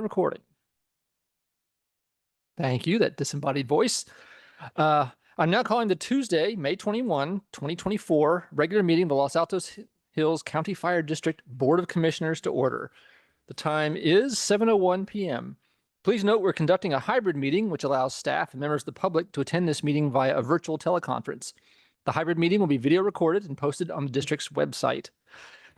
Recording. Thank you, that disembodied voice. I'm now calling the Tuesday, May 21, 2024 regular meeting of the Los Altos Hills County Fire District Board of Commissioners to order. The time is 7:01 p.m. Please note we're conducting a hybrid meeting, which allows staff and members of the public to attend this meeting via a virtual teleconference. The hybrid meeting will be video recorded and posted on the district's website.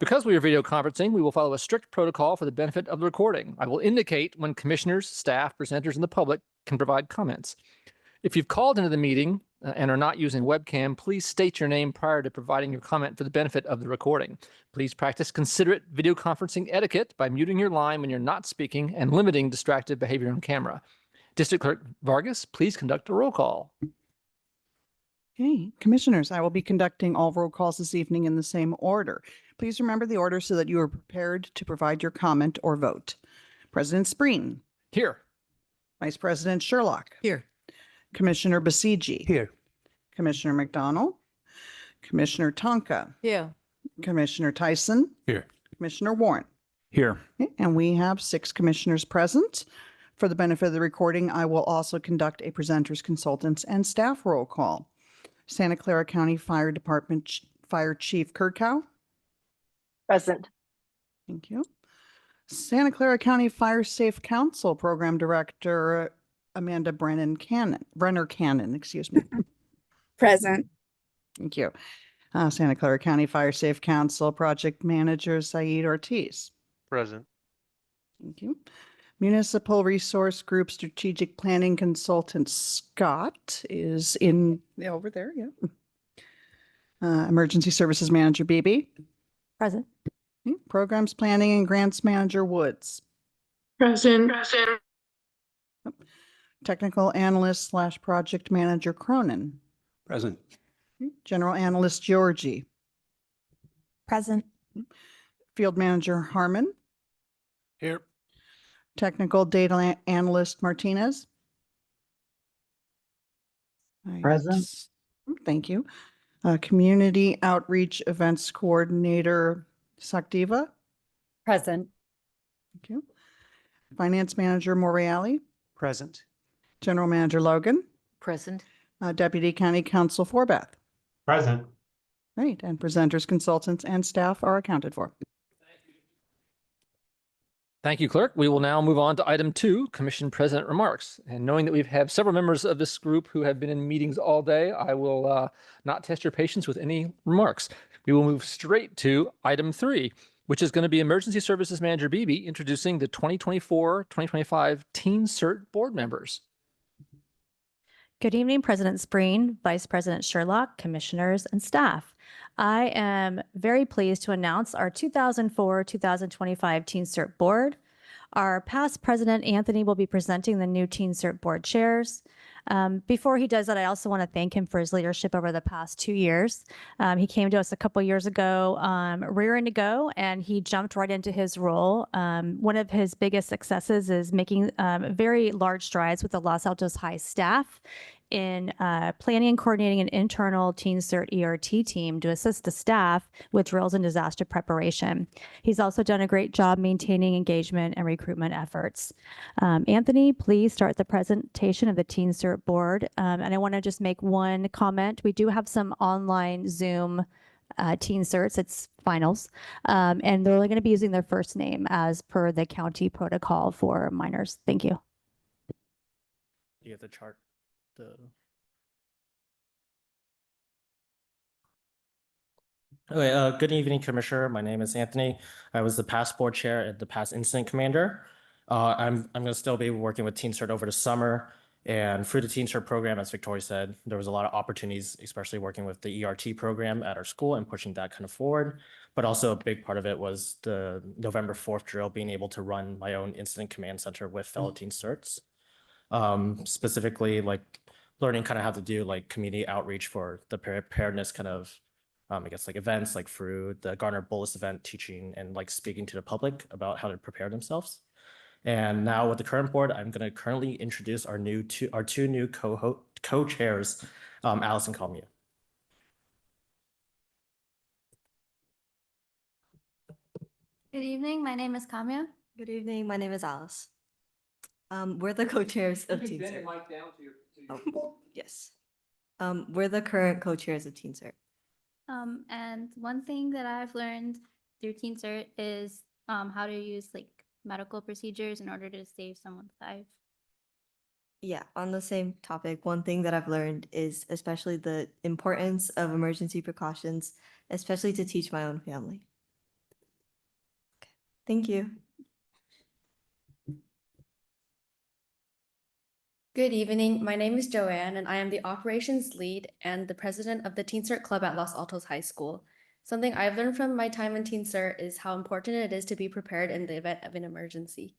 Because we are video conferencing, we will follow a strict protocol for the benefit of the recording. I will indicate when commissioners, staff, presenters, and the public can provide comments. If you've called into the meeting and are not using webcam, please state your name prior to providing your comment for the benefit of the recording. Please practice considerate video conferencing etiquette by muting your line when you're not speaking and limiting distracted behavior on camera. District Clerk Vargas, please conduct a roll call. Okay, commissioners, I will be conducting all roll calls this evening in the same order. Please remember the order so that you are prepared to provide your comment or vote. President Spreen. Here. Vice President Sherlock. Here. Commissioner Basiji. Here. Commissioner McDonald. Commissioner Tonka. Here. Commissioner Tyson. Here. Commissioner Warren. Here. Okay, and we have 6 commissioners present. For the benefit of the recording, I will also conduct a presenters, consultants, and staff roll call. Santa Clara County Fire Department Fire Chief Kirkow. Present. Thank you. Santa Clara County Fire Safe Council Program Director Amanda Brenner Cannon, excuse me. Present. Thank you. Santa Clara County Fire Safe Council Project Manager Saeed Ortiz. Present. Thank you. Municipal Resource Group Strategic Planning Consultant Scott is over there. Yeah. Emergency Services Manager Beebe. Present. Okay. Programs Planning and Grants Manager Woods. Present. Technical Analyst / Project Manager Cronin. Present. Okay. General Analyst Georgie. Present. Field Manager Harmon. Here. Technical Data Analyst Martinez. Present. Thank you. Community Outreach Events Coordinator Sakdiva. Present. Thank you. Finance Manager Morreale. Present. General Manager Logan. Present. Deputy County Counsel Forbath. Present. Right, and presenters, consultants, and staff are accounted for. Thank you, Clerk. We will now move on to item 2, Commission President Remarks. And knowing that we have several members of this group who have been in meetings all day, I will not test your patience with any remarks. We will move straight to item 3, which is going to be Emergency Services Manager Beebe introducing the 2024-2025 Teen CERT board members. Good evening, President Spreen, Vice President Sherlock, commissioners, and staff. I am very pleased to announce our 2004-2025 Teen CERT Board. Our past president, Anthony, will be presenting the new Teen CERT Board chairs. Before he does that, I also want to thank him for his leadership over the past 2 years. He came to us a couple years ago, rearing to go, and he jumped right into his role. One of his biggest successes is making very large strides with the Los Altos High staff in planning and coordinating an internal Teen CERT ERT team to assist the staff with drills and disaster preparation. He's also done a great job maintaining engagement and recruitment efforts. Anthony, please start the presentation of the Teen CERT board. And I want to just make one comment. We do have some online Zoom Teen CERTs, it's finals, and they're only going to be using their first name as per the county protocol for minors. Thank you. You have the chart. Okay, good evening, Commissioner. My name is Anthony. I was the past board chair and the past incident commander. I'm going to still be working with Teen CERT over the summer. And through the Teen CERT program, as Victoria said, there was a lot of opportunities, especially working with the ERT program at our school and pushing that kind of forward. But also a big part of it was the November 4th drill, being able to run my own incident command center with fellow Teen CERTs. Specifically, like learning kind of how to do like community outreach for the preparedness kind of, I guess like events like through the Garner Bolus event, teaching and like speaking to the public about how to prepare themselves. And now with the current board, I'm going to currently introduce our two new co-chairs, Alice and Kamya. Good evening. My name is Kamya. Good evening. My name is Alice. We're the co-chairs of Teen Cert. Yes. We're the current co-chairs of Teen Cert. And one thing that I've learned through Teen Cert is how to use like medical procedures in order to save someone's life. Yeah, on the same topic, one thing that I've learned is especially the importance of emergency precautions, especially to teach my own family. Okay. Thank you. Good evening. My name is Joanne, and I am the operations lead and the president of the Teen Cert Club at Los Altos High School. Something I've learned from my time in Teen Cert is how important it is to be prepared in the event of an emergency.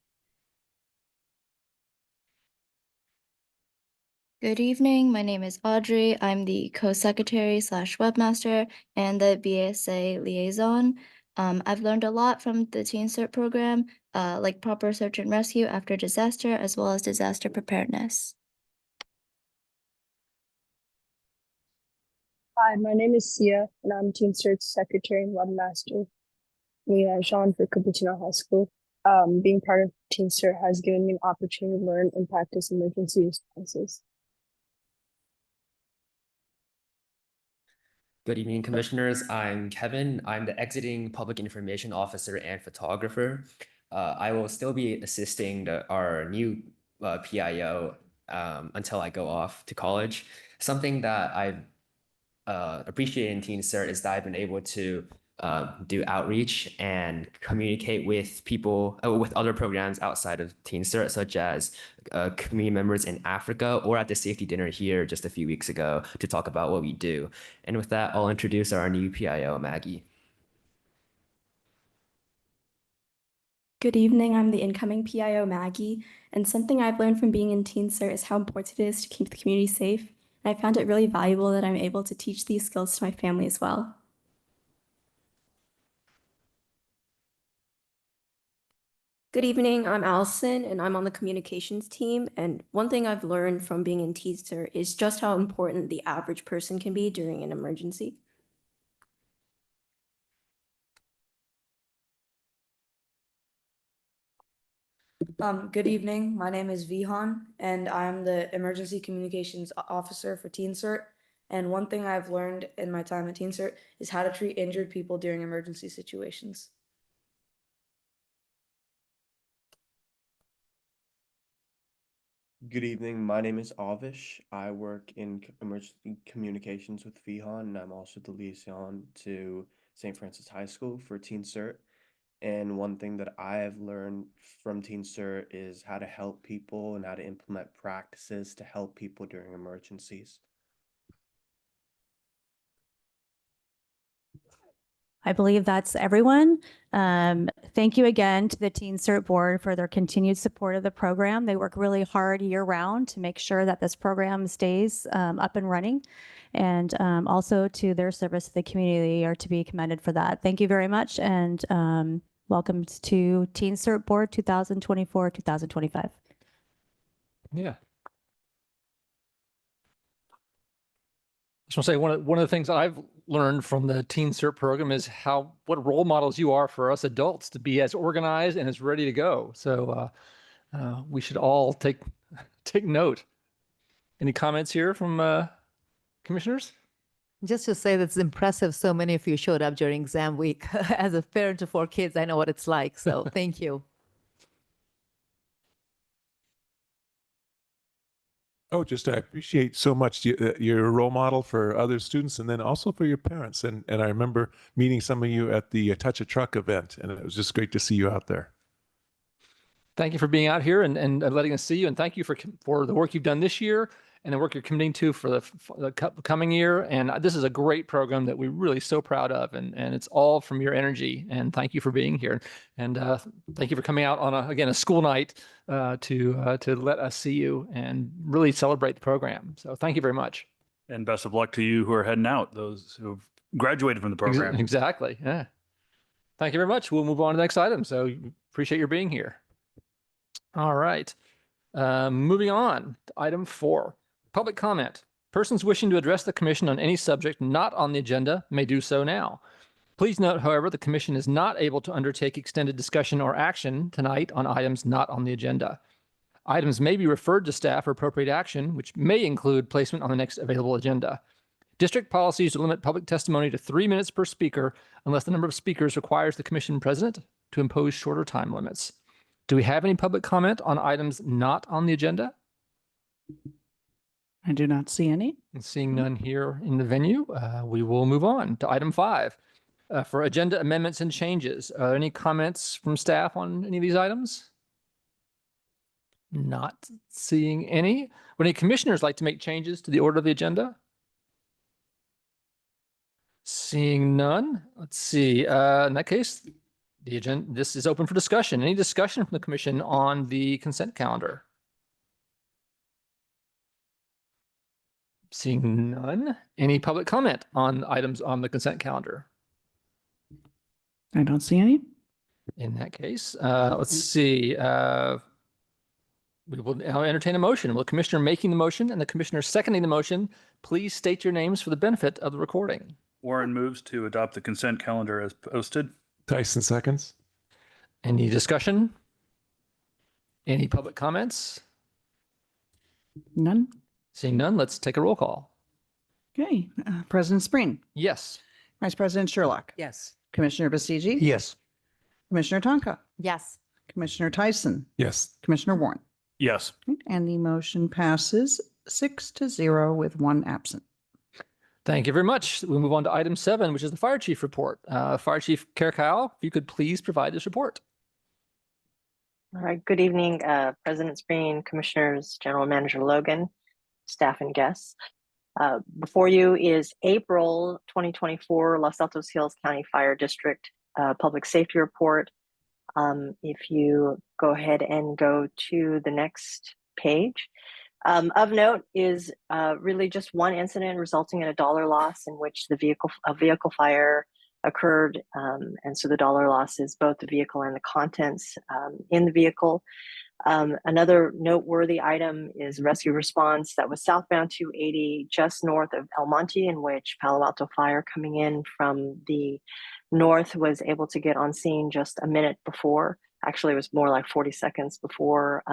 Good evening. My name is Audrey. I'm the co-secretary / webmaster and the BSA liaison. I've learned a lot from the Teen Cert program, like proper search and rescue after disaster, as well as disaster preparedness. Hi, my name is Sia, and I'm Teen Cert's secretary and webmaster. We are Jean for Cupertino High School. Being part of Teen Cert has given me an opportunity to learn and practice emergency responses. Good evening, commissioners. I'm Kevin. I'm the exiting public information officer and photographer. I will still be assisting our new PIO until I go off to college. Something that I've appreciated in Teen Cert is that I've been able to do outreach and communicate with people, with other programs outside of Teen Cert, such as community members in Africa or at the safety dinner here just a few weeks ago to talk about what we do. And with that, I'll introduce our new PIO, Maggie. Good evening. I'm the incoming PIO, Maggie, and something I've learned from being in Teen Cert is how important it is to keep the community safe. And I found it really valuable that I'm able to teach these skills to my family as well. Good evening, I'm Allison, and I'm on the communications team. And one thing I've learned from being in Teen Cert is just how important the average person can be during an emergency. Good evening. My name is Vihan, and I'm the emergency communications officer for Teen Cert. And one thing I've learned in my time at Teen Cert is how to treat injured people during emergency situations. Good evening. My name is Avish. I work in emergency communications with Vihan, and I'm also the liaison to St. Francis High School for Teen Cert. And one thing that I have learned from Teen Cert is how to help people and how to implement practices to help people during emergencies. I believe that's everyone. Thank you again to the Teen Cert Board for their continued support of the program. They work really hard year round to make sure that this program stays up and running. And also to their service to the community, they are to be commended for that. Thank you very much. And welcome to Teen Cert Board 2024-2025. Yeah. I just want to say one of the things I've learned from the Teen Cert program is what role models you are for us adults to be as organized and as ready to go. So we should all take note. Any comments here from commissioners? Just to say that it's impressive so many of you showed up during exam week. As a parent of 4 kids, I know what it's like. So thank you. Oh, just I appreciate so much you're a role model for other students and then also for your parents. And I remember meeting some of you at the Touch a Truck event, and it was just great to see you out there. Thank you for being out here and letting us see you. And thank you for the work you've done this year and the work you're committing to for the coming year. And this is a great program that we're really so proud of. And it's all from your energy. And thank you for being here. And thank you for coming out on, a school night to let us see you and really celebrate the program. So thank you very much. And best of luck to you who are heading out, those who've graduated from the program. Exactly. Yeah. Thank you very much. We'll move on to the next item. So appreciate your being here. All right. Moving on to item 4. Public comment. Persons wishing to address the commission on any subject not on the agenda may do so now. Please note, however, the commission is not able to undertake extended discussion or action tonight on items not on the agenda. Items may be referred to staff for appropriate action, which may include placement on the next available agenda. District policies limit public testimony to 3 minutes per speaker unless the number of speakers requires the commission president to impose shorter time limits. Do we have any public comment on items not on the agenda? I do not see any. And seeing none here in the venue, we will move on to item 5. For agenda amendments and changes, are there any comments from staff on any of these items? Not seeing any. Would any commissioners like to make changes to the order of the agenda? Seeing none. Let's see. In that case, the agenda, this is open for discussion. Any discussion from the commission on the consent calendar? Seeing none. Any public comment on items on the consent calendar? I don't see any. In that case, let's see. We will now entertain a motion. Will the commissioner making the motion and the commissioner seconding the motion please state your names for the benefit of the recording? Warren moves to adopt the consent calendar as posted. Tyson seconds. Any discussion? Any public comments? None. Seeing none, let's take a roll call. Okay. President Spreen, Yes. Vice President Sherlock, Yes. Commissioner Basiji, Yes. Commissioner Tonka, Yes. Commissioner Tyson, Yes. Commissioner Warren. Yes. And the motion passes 6-0 with 1 absent. Thank you very much. We'll move on to item 7, which is the fire chief report. Fire Chief Karakau, if you could please provide this report. All right. Good evening, President Spreen, Commissioners, General Manager Logan, staff and guests. Before you is April 2024 Los Altos Hills County Fire District Public Safety Report. If you go ahead and go to the next page. Of note is really just one incident resulting in a dollar loss in which a vehicle fire occurred. And so the dollar loss is both the vehicle and the contents in the vehicle. Another noteworthy item is rescue response that was southbound 280 just north of El Monte, in which Palo Alto Fire coming in from the north was able to get on scene just a minute before. Actually, it was more like 40 seconds before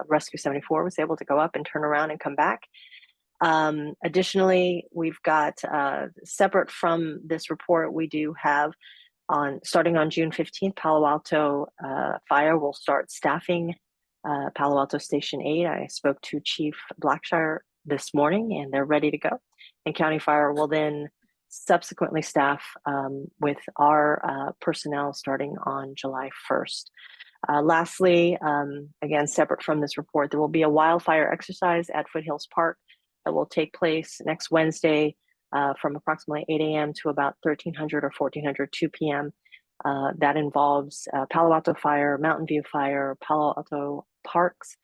Rescue 74 was able to go up and turn around and come back. Additionally, we've got separate from this report, we do have starting on June 15th, Palo Alto Fire will start staffing Palo Alto Station 8. I spoke to Chief Blackshire this morning and they're ready to go. And County Fire will then subsequently staff with our personnel starting on July 1st. Lastly, again, separate from this report, there will be a wildfire exercise at Foothills Park that will take place next Wednesday from approximately 8 a.m. to about 1300 or 1400, 2 p.m. That involves Palo Alto Fire, Mountain View Fire, Palo Alto Parks,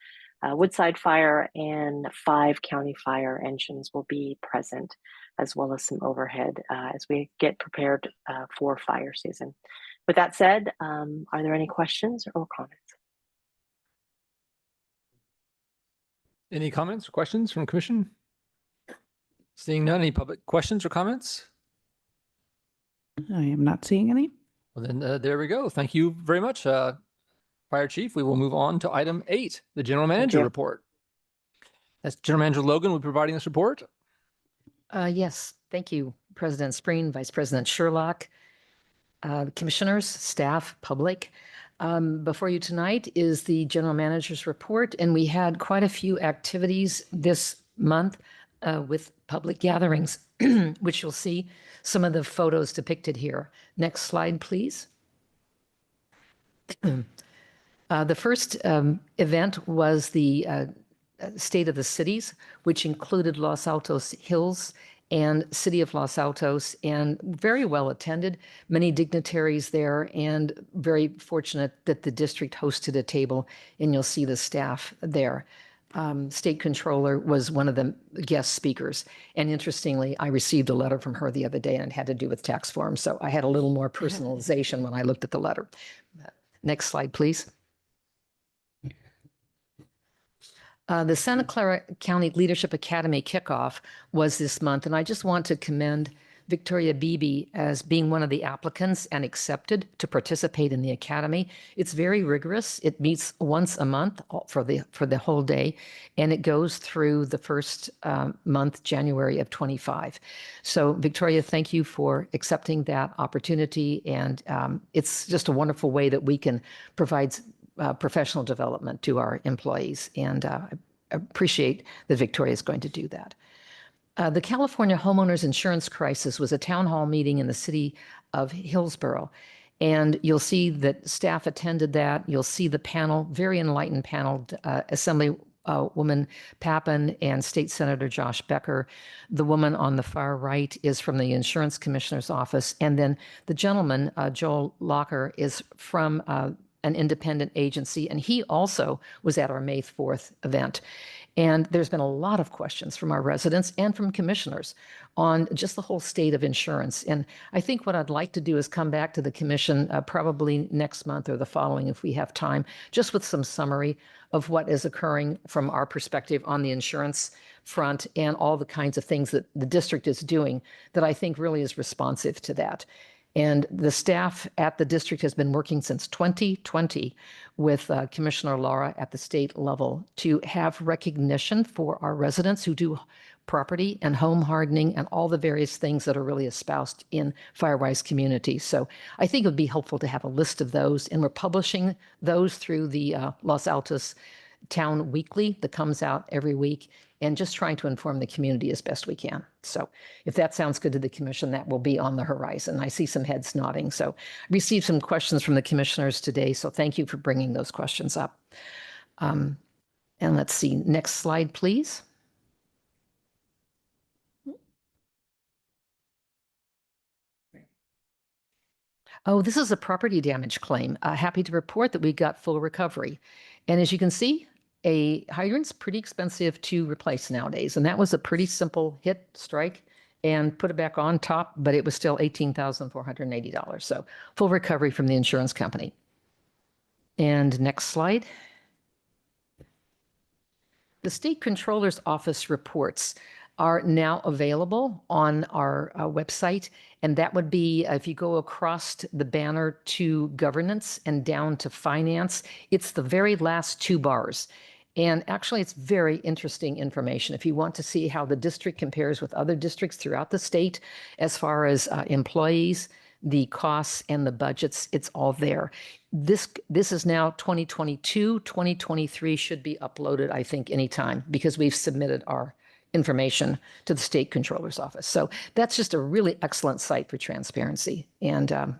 Woodside Fire, and 5 county fire engines will be present, as well as some overhead as we get prepared for fire season. With that said, are there any questions or comments? Any comments or questions from Commission? Seeing none, any public questions or comments? I am not seeing any. Well, then there we go. Thank you very much, Fire Chief. We will move on to item 8, the General Manager report. As General Manager Logan will be providing this report. Yes, thank you, President Spreen, Vice President Sherlock, commissioners, staff, public. Before you tonight is the General Manager's report, and we had quite a few activities this month with public gatherings, which you'll see some of the photos depicted here. Next slide, please. The first event was the State of the Cities, which included Los Altos Hills and City of Los Altos, and very well attended, many dignitaries there, and very fortunate that the district hosted a table, and you'll see the staff there. State Controller was one of the guest speakers. And interestingly, I received a letter from her the other day and it had to do with tax forms. So I had a little more personalization when I looked at the letter. Next slide, please. The Santa Clara County Leadership Academy kickoff was this month, and I just want to commend Victoria Beebe as being one of the applicants and accepted to participate in the academy. It's very rigorous. It meets once a month for the whole day, and it goes through the first month, January of 25. So Victoria, thank you for accepting that opportunity, and it's just a wonderful way that we can provide professional development to our employees, and I appreciate that Victoria is going to do that. The California homeowners insurance crisis was a town hall meeting in the city of Hillsborough. And you'll see that staff attended that. You'll see the panel, very enlightened panel, Assemblywoman Pappen and State Senator Josh Becker. The woman on the far right is from the Insurance Commissioner's Office. And then the gentleman, Joel Locker, is from an independent agency, and he also was at our May 4th event. And there's been a lot of questions from our residents and from commissioners on just the whole state of insurance. And I think what I'd like to do is come back to the commission probably next month or the following if we have time, just with some summary of what is occurring from our perspective on the insurance front and all the kinds of things that the district is doing that I think really is responsive to that. And the staff at the district has been working since 2020 with Commissioner Lara at the state level to have recognition for our residents who do property and home hardening and all the various things that are really espoused in Firewise communities. So I think it would be helpful to have a list of those, and we're publishing those through the Los Altos Town Weekly that comes out every week, and just trying to inform the community as best we can. So if that sounds good to the commission, that will be on the horizon. I see some heads nodding. So I received some questions from the commissioners today, so thank you for bringing those questions up. And let's see, next slide, please. Oh, this is a property damage claim. Happy to report that we got full recovery. And as you can see, a hydrant's pretty expensive to replace nowadays. And that was a pretty simple hit, strike, and put it back on top, but it was still $18,480. So full recovery from the insurance company. And next slide. The State Controller's Office reports are now available on our website. And that would be, if you go across the banner to governance and down to finance, it's the very last two bars. And actually, it's very interesting information. If you want to see how the district compares with other districts throughout the state, as far as employees, the costs and the budgets, it's all there. This is now 2022, 2023 should be uploaded, I think, anytime, because we've submitted our information to the State Controller's Office. So that's just a really excellent site for transparency, and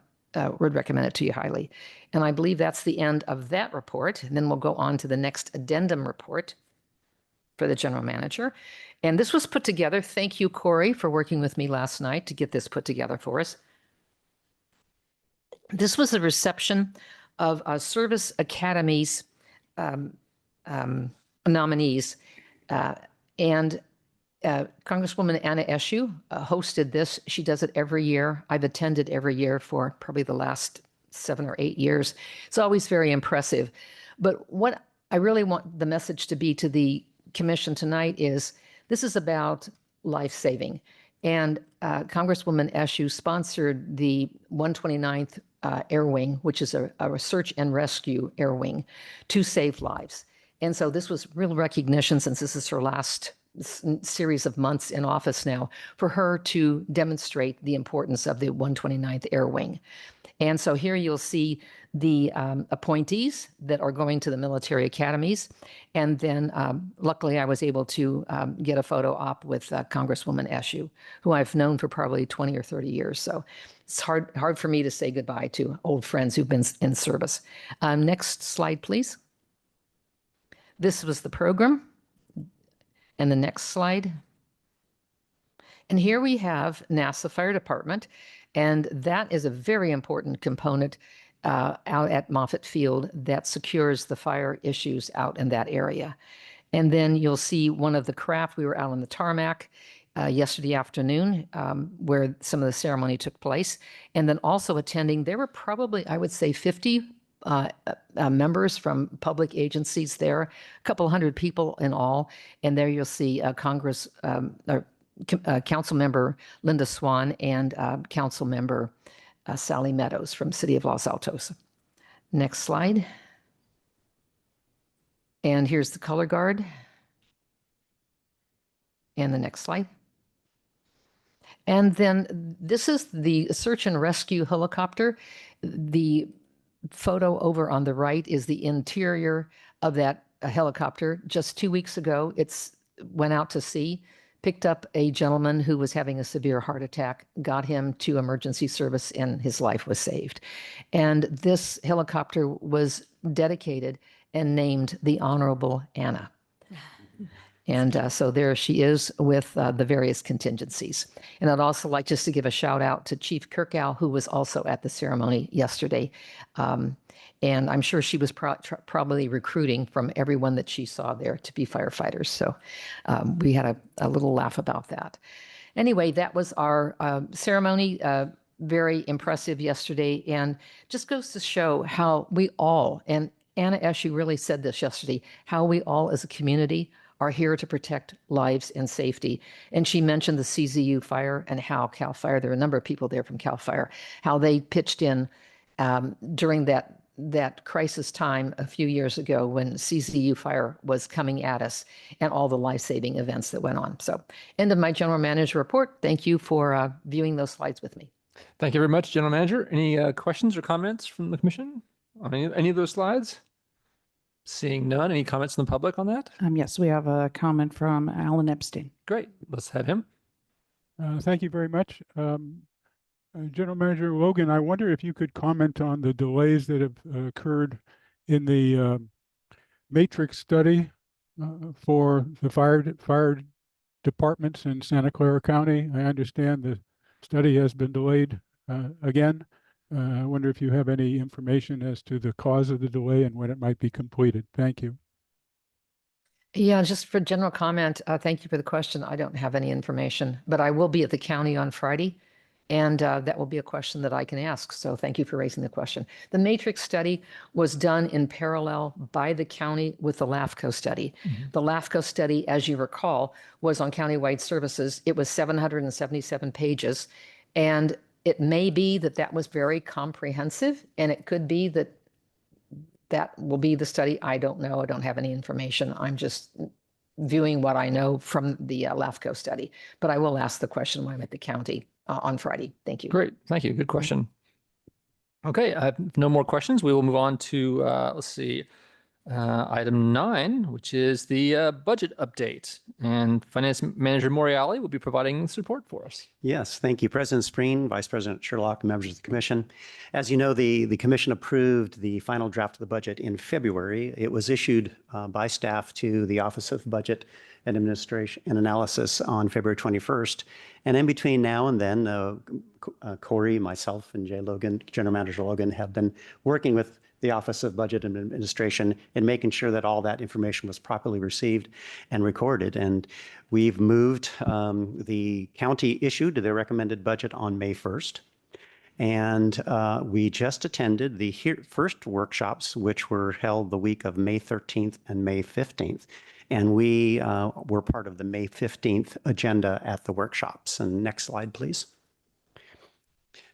would recommend it to you highly. And I believe that's the end of that report. And then we'll go on to the next addendum report for the general manager. And this was put together. Thank you, Corey, for working with me last night to get this put together for us. This was a reception of Service Academy's nominees. And Congresswoman Anna Eshoo hosted this. She does it every year. I've attended every year for probably the last 7 or 8 years. It's always very impressive. But what I really want the message to be to the commission tonight is this is about life saving. And Congresswoman Eshoo sponsored the 129th Air Wing, which is a research and rescue air wing, to save lives. And so this was real recognition, since this is her last series of months in office now, for her to demonstrate the importance of the 129th Air Wing. And so here you'll see the appointees that are going to the military academies. And then luckily I was able to get a photo op with Congresswoman Eshoo, who I've known for probably 20 or 30 years. So it's hard for me to say goodbye to old friends who've been in service. Next slide, please. This was the program. And the next slide. And here we have NASA Fire Department, and that is a very important component out at Moffett Field that secures the fire issues out in that area. And then you'll see one of the craft. We were out on the tarmac yesterday afternoon where some of the ceremony took place. And then also attending, there were probably, I would say, 50 members from public agencies there, a couple hundred people in all. And there you'll see Council Member Linda Swan and Council Member Sally Meadows from City of Los Altos. Next slide. And here's the color guard. And the next slide. And then this is the search and rescue helicopter. The photo over on the right is the interior of that helicopter. Just 2 weeks ago, it's went out to sea, picked up a gentleman who was having a severe heart attack, got him to emergency service, and his life was saved. And this helicopter was dedicated and named the Honorable Anna. And so there she is with the various contingencies. And I'd also like just to give a shout out to Chief Kirkow, who was also at the ceremony yesterday. And I'm sure she was probably recruiting from everyone that she saw there to be firefighters. So we had a little laugh about that. Anyway, that was our ceremony. Very impressive yesterday, and just goes to show how we all, and Anna Eshe really said this yesterday, how we all as a community are here to protect lives and safety. And she mentioned the CZU fire and how CAL FIRE, there were a number of people there from CAL FIRE, how they pitched in during that crisis time a few years ago when CZU fire was coming at us and all the life-saving events that went on. So end of my general manager report. Thank you for viewing those slides with me. Thank you very much, General Manager. Any questions or comments from the commission on any of those slides? Seeing none, any comments from the public on that? Yes, we have a comment from Alan Epstein. Great, let's have him. Thank you very much. General Manager Logan, I wonder if you could comment on the delays that have occurred in the matrix study for the fire departments in Santa Clara County. I understand the study has been delayed again. I wonder if you have any information as to the cause of the delay and when it might be completed. Thank you. Yeah, just for general comment, thank you for the question. I don't have any information, but I will be at the county on Friday, and that will be a question that I can ask. So thank you for raising the question. The matrix study was done in parallel by the county with the LAHCFD study. The LAHCFD study, as you recall, was on countywide services. It was 777 pages, and it may be that that was very comprehensive, and it could be that that will be the study. I don't know. I don't have any information. I'm just viewing what I know from the LAHCFD study. But I will ask the question when I'm at the county on Friday. Thank you. Great. Thank you. Good question. Okay. I have no more questions. We will move on to, let's see, item 9, which is the budget update. And Finance Manager Moriali will be providing support for us. Yes, thank you, President Spreen, Vice President Sherlock, and members of the Commission. As you know, the Commission approved the final draft of the budget in February. It was issued by staff to the Office of Budget and Administration and Analysis on February 21st. And in between now and then, Corey, myself, and General Manager Logan have been working with the Office of Budget and Administration in making sure that all that information was properly received and recorded. And we've moved, the county issued their recommended budget on May 1st. And we just attended the first workshops, which were held the week of May 13th and May 15th. And we were part of the May 15th agenda at the workshops. And next slide, please.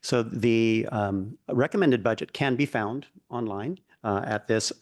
So the recommended budget can be found online at this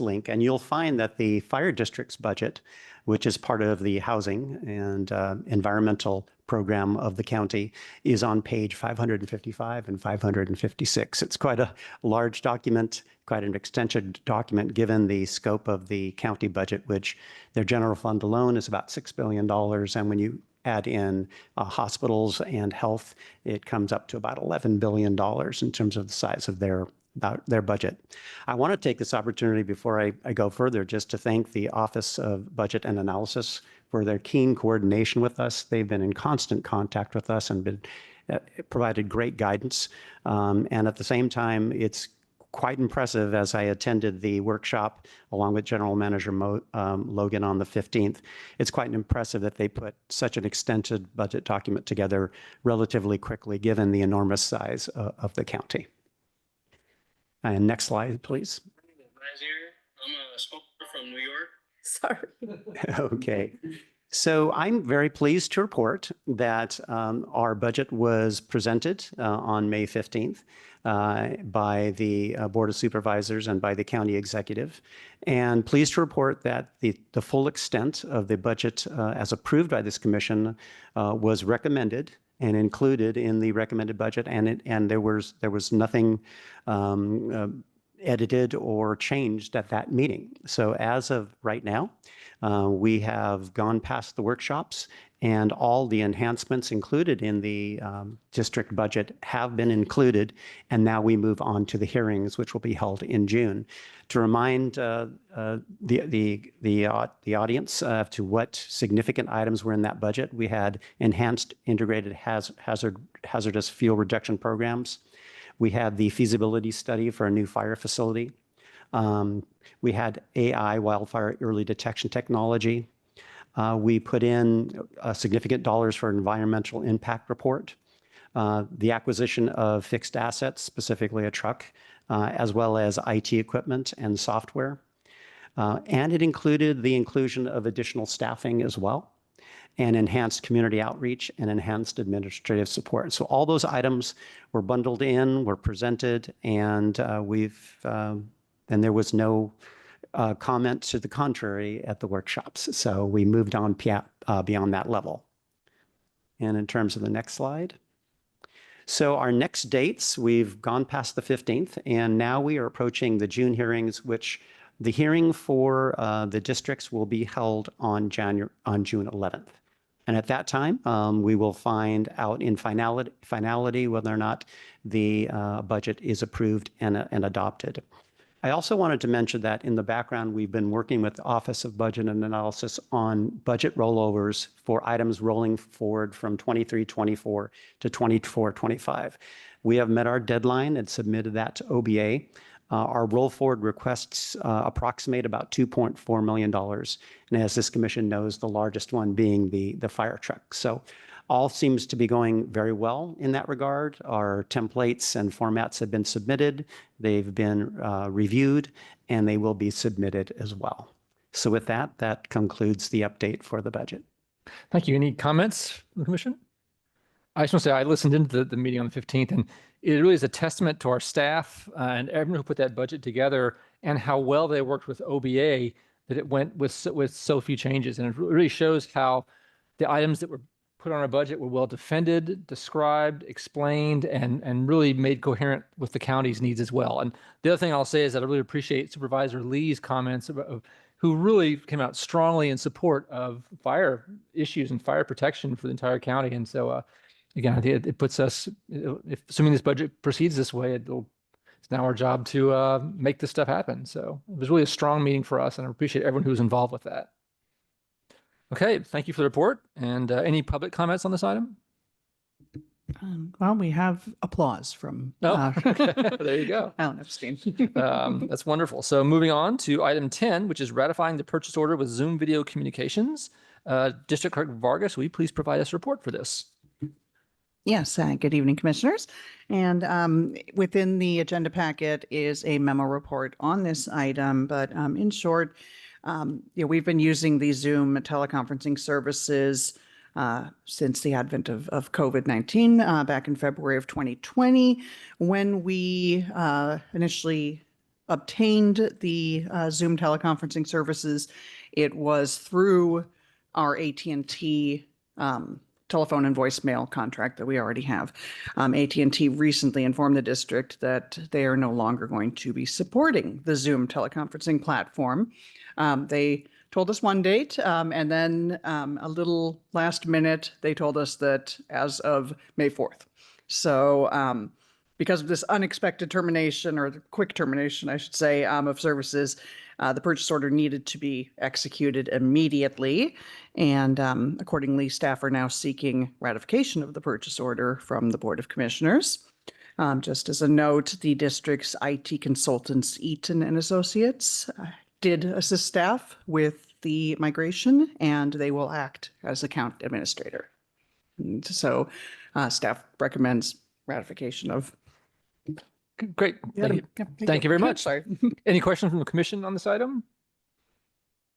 link, and you'll find that the fire district's budget, which is part of the housing and environmental program of the county, is on page 555 and 556. It's quite a large document, quite an extensive document given the scope of the county budget, which their general fund alone is about $6 billion. And when you add in hospitals and health, it comes up to about $11 billion in terms of the size of their budget. I want to take this opportunity before I go further just to thank the Office of Budget and Analysis for their keen coordination with us. They've been in constant contact with us and been provided great guidance. And at the same time, it's quite impressive as I attended the workshop along with General Manager Logan on the 15th. It's quite impressive that they put such an extended budget document together relatively quickly, given the enormous size of the county. And next slide, please. I'm a smoker from New York. Sorry. Okay. So I'm very pleased to report that our budget was presented on May 15th by the Board of Supervisors and by the county executive. And pleased to report that the full extent of the budget as approved by this commission was recommended and included in the recommended budget, and there was nothing edited or changed at that meeting. So as of right now, we have gone past the workshops, and all the enhancements included in the district budget have been included, and now we move on to the hearings, which will be held in June. To remind the audience to what significant items were in that budget, we had enhanced integrated hazardous fuel reduction programs. We had the feasibility study for a new fire facility. We had AI, wildfire early detection technology. We put in significant dollars for environmental impact report, the acquisition of fixed assets, specifically a truck, as well as IT equipment and software. And it included the inclusion of additional staffing as well, and enhanced community outreach and enhanced administrative support. So all those items were bundled in, were presented, and and there was no comment to the contrary at the workshops. So we moved on beyond that level. And in terms of the next slide. So our next dates, we've gone past the 15th, and now we are approaching the June hearings, which the hearing for the districts will be held on June 11th. And at that time, we will find out in finality whether or not the budget is approved and adopted. I also wanted to mention that in the background, we've been working with the Office of Budget and Analysis on budget rollovers for items rolling forward from 23-24 to 24-25. We have met our deadline and submitted that to OBA. Our roll forward requests approximate about $2.4 million. And as this commission knows, the largest one being the fire truck. So all seems to be going very well in that regard. Our templates and formats have been submitted. They've been reviewed, and they will be submitted as well. So with that, that concludes the update for the budget. Thank you. Any comments from the commission? I just want to say I listened into the meeting on the 15th, and it really is a testament to our staff and everyone who put that budget together and how well they worked with OBA that it went with so few changes. And it really shows how the items that were put on our budget were well defended, described, explained, and really made coherent with the county's needs as well. And the other thing I'll say is that I really appreciate Supervisor Lee's comments who really came out strongly in support of fire issues and fire protection for the entire county. And so, again, I think it puts us, assuming this budget proceeds this way, it's now our job to make this stuff happen. So it was really a strong meeting for us, and I appreciate everyone who was involved with that. Okay, thank you for the report. And any public comments on this item? Well, we have applause from okay. There you go. Alan Epstein. That's wonderful. So moving on to item 10, which is ratifying the purchase order with Zoom Video Communications. District Clerk Vargas, will you please provide us a report for this? Yes, good evening, commissioners. And within the agenda packet is a memo report on this item, but in short, we've been using the Zoom teleconferencing services since the advent of COVID-19 back in February of 2020. When we initially obtained the Zoom teleconferencing services, it was through our AT&T telephone and voicemail contract that we already have. AT&T recently informed the district that they are no longer going to be supporting the Zoom teleconferencing platform. They told us one date, and then a little last minute, they told us that as of May 4th. So because of this unexpected termination, or the quick termination, I should say, of services, the purchase order needed to be executed immediately. And accordingly, staff are now seeking ratification of the purchase order from the Board of Commissioners. Just as a note, the district's IT consultants, Eaton and Associates, did assist staff with the migration, and they will act as account administrator. And so staff recommends ratification of. Great. Thank you very much. Sorry. Any questions from the commission on this item?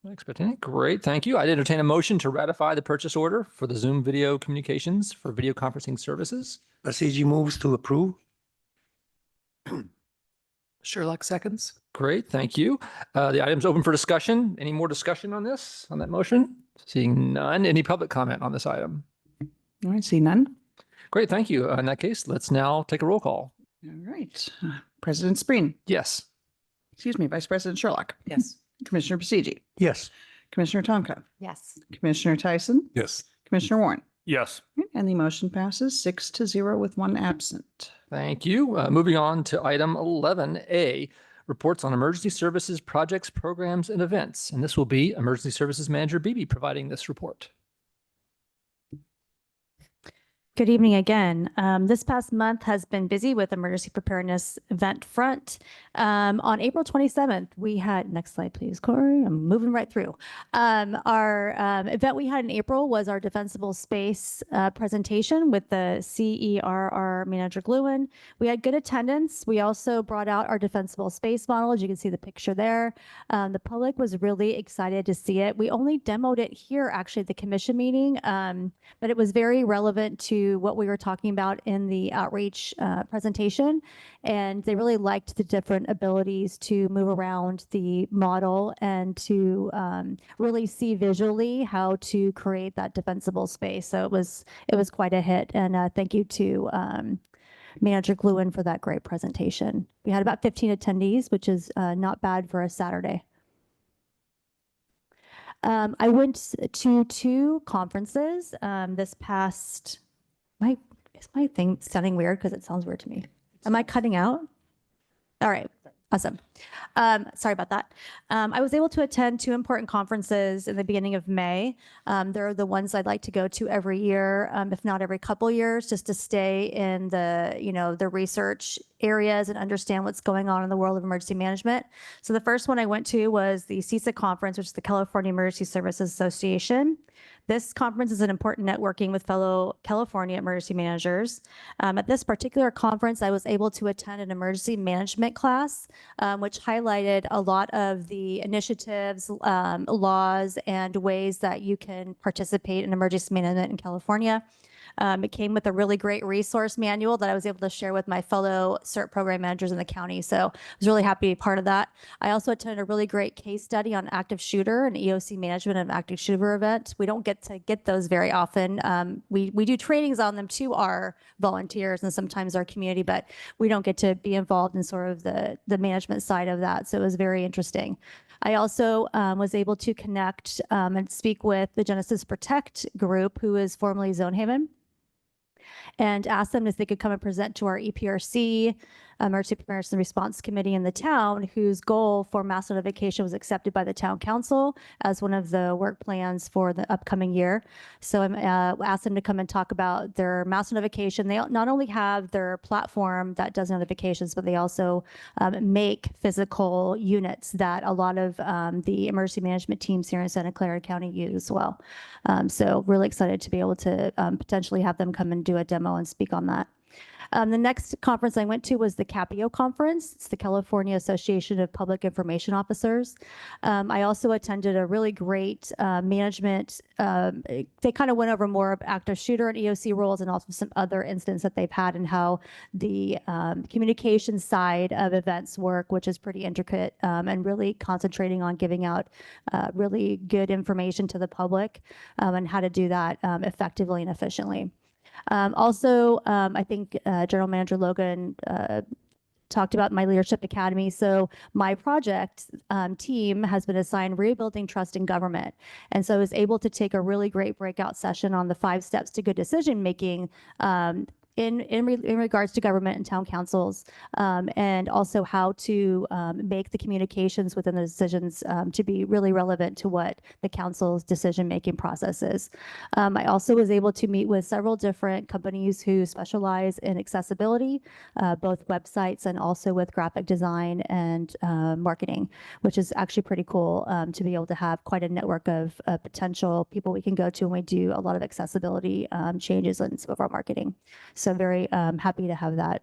Not expecting it. Great, thank you. I'd entertain a motion to ratify the purchase order for the Zoom video communications for video conferencing services. CG moves to approve. Sherlock seconds. Great, thank you. The item's open for discussion. Any more discussion on this, on that motion? Seeing none. Any public comment on this item? All right, see none. Great, thank you. In that case, let's now take a roll call. All right. President Spreen. Yes. Excuse me, Vice President Sherlock. Yes. Commissioner Basiji. Yes. Commissioner Tonka. Yes. Commissioner Tyson. Yes. Commissioner Warren. Yes. And the motion passes 6-0 with one absent. Thank you. Moving on to item 11A, reports on emergency services, projects, programs, and events. And this will be Emergency Services Manager Beebe providing this report. Good evening again. This past month has been busy with emergency preparedness event front. On April 27th, we had, next slide, please, Corey. I'm moving right through. Our event we had in April was our defensible space presentation with the CERR Manager Gluen. We had good attendance. We also brought out our defensible space model. As you can see the picture there. The public was really excited to see it. We only demoed it here actually at the commission meeting, but it was very relevant to what we were talking about in the outreach presentation. And they really liked the different abilities to move around the model and to really see visually how to create that defensible space. So it was quite a hit. And thank you to Manager Gluen for that great presentation. We had about 15 attendees, which is not bad for a Saturday. I went to 2 conferences this past. Is my thing sounding weird? Because it sounds weird to me. Am I cutting out? All right. Awesome. Sorry about that. I was able to attend 2 important conferences in the beginning of May. They're the ones I'd like to go to every year, if not every couple years, just to stay in the research areas and understand what's going on in the world of emergency management. So the first one I went to was the CISA conference, which is the California Emergency Services Association. This conference is an important networking with fellow California emergency managers. At this particular conference, I was able to attend an emergency management class, which highlighted a lot of the initiatives, laws, and ways that you can participate in emergency management in California. It came with a really great resource manual that I was able to share with my fellow CERT program managers in the county. So I was really happy to be part of that. I also attended a really great case study on active shooter and EOC management of active shooter event. We don't get to get those very often. We do trainings on them to our volunteers and sometimes our community, but we don't get to be involved in sort of the management side of that. So it was very interesting. I also was able to connect and speak with the Genesis Protect group, who is formerly Zone Haven, and asked them if they could come and present to our EPRC, Emergency Preparedness and Response Committee in the town, whose goal for mass notification was accepted by the town council as one of the work plans for the upcoming year. So I asked them to come and talk about their mass notification. They not only have their platform that does notifications, but they also make physical units that a lot of the emergency management teams here in Santa Clara County use as well. So really excited to be able to potentially have them come and do a demo and speak on that. The next conference I went to was the CAPIO conference. It's the California Association of Public Information Officers. I also attended a really great management. They kind of went over more of active shooter and EOC roles and also some other incidents that they've had and how the communication side of events work, which is pretty intricate and really concentrating on giving out really good information to the public and how to do that effectively and efficiently. Also, I think General Manager Logan talked about my Leadership Academy. So my project team has been assigned Rebuilding Trust in Government. And so I was able to take a really great breakout session on the 5 steps to good decision making in regards to government and town councils, and also how to make the communications within the decisions to be really relevant to what the council's decision-making process is. I also was able to meet with several different companies who specialize in accessibility, both websites and also with graphic design and marketing, which is actually pretty cool to be able to have quite a network of potential people we can go to when we do a lot of accessibility changes in some of our marketing. So very happy to have that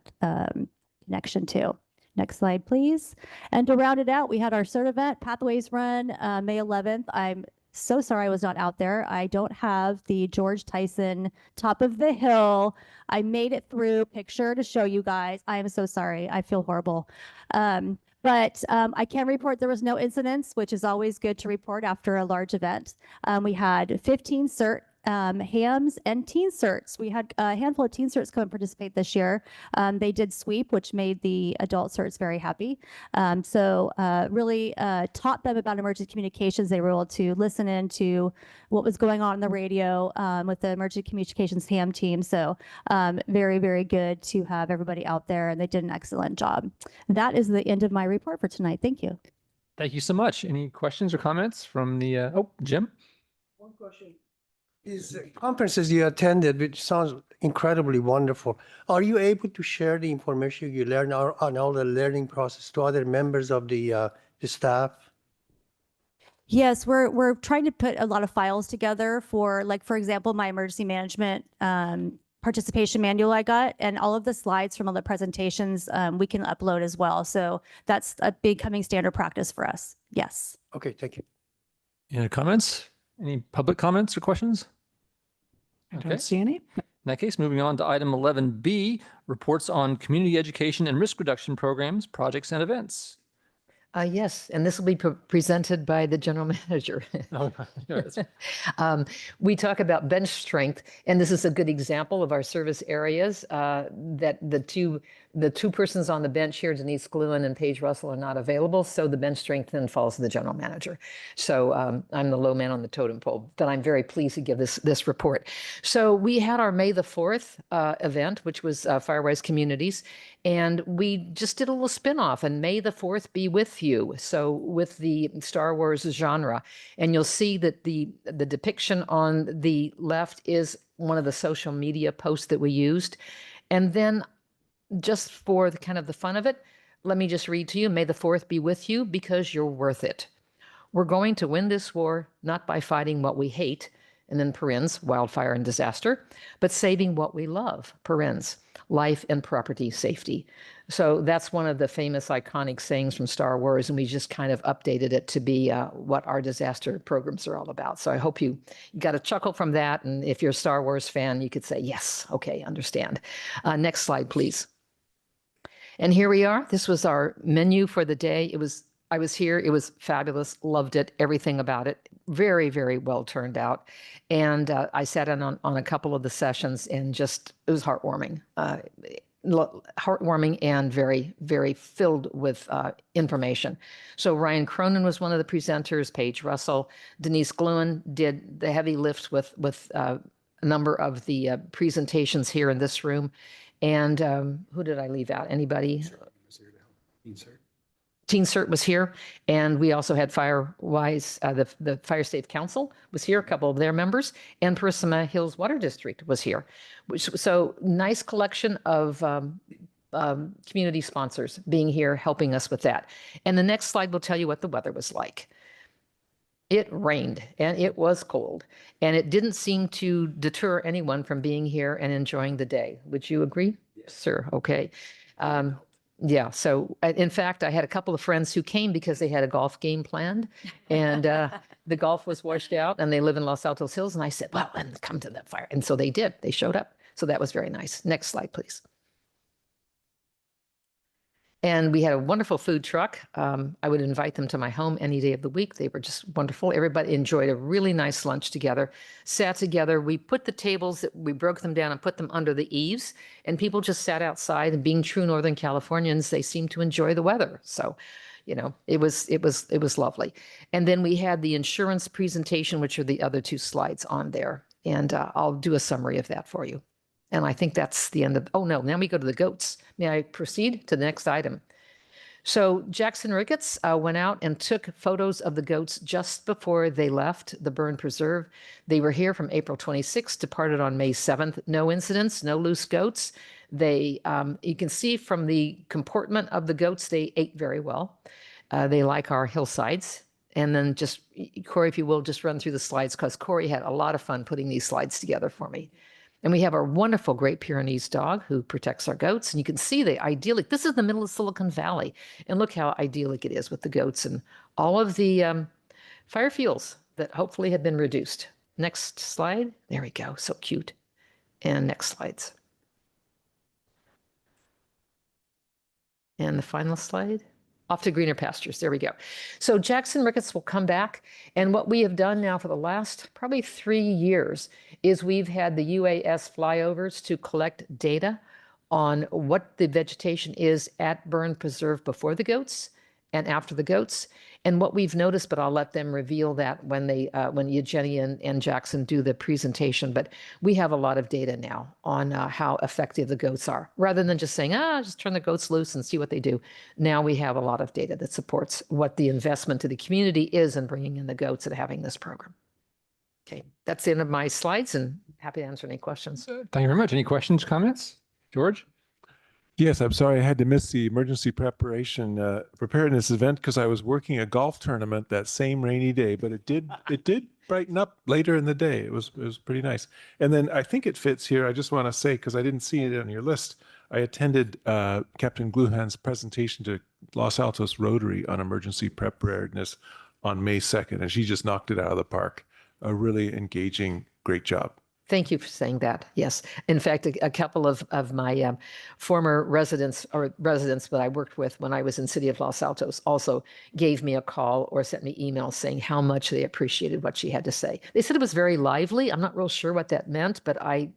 connection too. Next slide, please. And to round it out, we had our CERT event, Pathways Run, May 11th. I'm so sorry I was not out there. I don't have the George Tyson top of the hill. I made it through picture to show you guys. I am so sorry. I feel horrible. But I can report there was no incidents, which is always good to report after a large event. We had 15 CERT hams and teen certs. We had a handful of teen certs come and participate this year. They did sweep, which made the adult certs very happy. Really taught them about emergency communications. They were able to listen in to what was going on the radio with the emergency communications ham team. So very, very good to have everybody out there, and they did an excellent job. That is the end of my report for tonight. Thank you. Thank you so much. Any questions or comments from the, Jim? One question. These conferences you attended, which sounds incredibly wonderful, are you able to share the information you learned on all the learning process to other members of the staff? Yes, we're trying to put a lot of files together for, like, for example, my emergency management participation manual I got, and all of the slides from all the presentations we can upload as well. So that's a becoming standard practice for us. Yes. Okay, thank you. Any comments? Any public comments or questions? I don't see any. In that case, moving on to item 11B, reports on community education and risk reduction programs, projects, and events. Yes, and this will be presented by the general manager. We talk about bench strength, and this is a good example of our service areas that the two persons on the bench here, Denise Gluen and Paige Russell, are not available, so the bench strength then falls to the general manager. So I'm the low man on the totem pole, but I'm very pleased to give this report. So we had our May the 4th event, which was Firewise Communities, and we just did a little spin-off, and May the 4th be with you. So with the Star Wars genre, and you'll see that the depiction on the left is one of the social media posts that we used. And then just for the kind of the fun of it, let me just read to you, May the 4th be with you because you're worth it. We're going to win this war, not by fighting what we hate, and then parens, wildfire and disaster, but saving what we love, parens, life and property safety. So that's one of the famous iconic sayings from Star Wars, and we just kind of updated it to be what our disaster programs are all about. So I hope you got a chuckle from that, and if you're a Star Wars fan, you could say, yes, okay, understand. Next slide, please. And here we are. This was our menu for the day. I was here. It was fabulous. Loved it. Everything about it. Very, very well turned out. And I sat in on a couple of the sessions, and just, it was heartwarming. Heartwarming and very, very filled with information. So Ryan Cronin was one of the presenters, Paige Russell. Denise Gluen did the heavy lift with a number of the presentations here in this room. And who did I leave out? Anybody? Teen Cert was here, and we also had Firewise, the Fire Safe Council was here, a couple of their members, and Parisima Hills Water District was here. So nice collection of community sponsors being here, helping us with that. And the next slide will tell you what the weather was like. It rained, and it was cold, and it didn't seem to deter anyone from being here and enjoying the day. Would you agree? Yes, sir. Okay. Yeah. So in fact, I had a couple of friends who came because they had a golf game planned, and the golf was washed out, and they live in Los Altos Hills. And I said, well, then come to that fire. And so they did. They showed up. So that was very nice. Next slide, please. And we had a wonderful food truck. I would invite them to my home any day of the week. They were just wonderful. Everybody enjoyed a really nice lunch together, sat together. We put the tables, we broke them down and put them under the eaves, and people just sat outside, and being true Northern Californians, they seemed to enjoy the weather. So, you know, it was lovely. And then we had the insurance presentation, which are the other two slides on there. And I'll do a summary of that for you. And I think that's the end of, oh no, now we go to the goats. May I proceed to the next item? So Jackson Ricketts went out and took photos of the goats just before they left the burn preserve. They were here from April 26th, departed on May 7th. No incidents, no loose goats. They, you can see from the comportment of the goats, they ate very well. They like our hillsides. And then just, Corey, if you will, just run through the slides, because Corey had a lot of fun putting these slides together for me. And we have our wonderful Great Pyrenees dog who protects our goats. And you can see the idyllic, this is the middle of Silicon Valley. And look how idyllic it is with the goats and all of the fire fuels that hopefully have been reduced. Next slide. There we go. So cute. And next slides. And the final slide. Off to greener pastures. There we go. So Jackson Ricketts will come back. And what we have done now for the last probably 3 years is we've had the UAS flyovers to collect data on what the vegetation is at Burn Preserve before the goats and after the goats. And what we've noticed, but I'll let them reveal that when Jenny and Jackson do the presentation. But we have a lot of data now on how effective the goats are. Rather than just saying, just turn the goats loose and see what they do. Now we have a lot of data that supports what the investment to the community is in bringing in the goats and having this program. Okay, that's the end of my slides and happy to answer any questions. Thank you very much. Any questions, comments? George? Yes, I'm sorry I had to miss the emergency preparedness event because I was working a golf tournament that same rainy day, but it did brighten up later in the day. It was pretty nice. And then I think it fits here. I just want to say, because I didn't see it on your list, I attended Captain Gluhan's presentation to Los Altos Rotary on emergency preparedness on May 2nd, and she just knocked it out of the park. A really engaging, great job. Thank you for saying that. Yes. In fact, a couple of my former residents that I worked with when I was in City of Los Altos also gave me a call or sent me emails saying how much they appreciated what she had to say. They said it was very lively. I'm not real sure what that meant, but I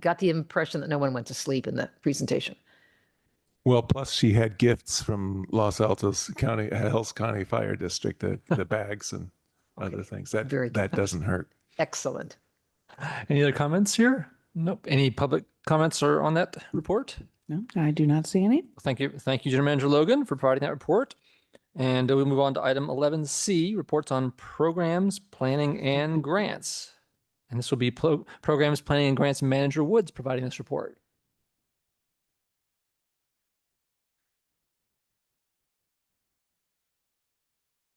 got the impression that no one went to sleep in the presentation. Well, plus she had gifts from Los Altos County, Hills County Fire District, the bags and other things. That doesn't hurt. Excellent. Any other comments here? Nope. Any public comments or on that report? No, I do not see any. Thank you. Thank you, General Manager Logan, for providing that report. And we'll move on to item 11C, reports on programs, planning, and grants. And this will be programs, planning, and grants Manager Woods providing this report.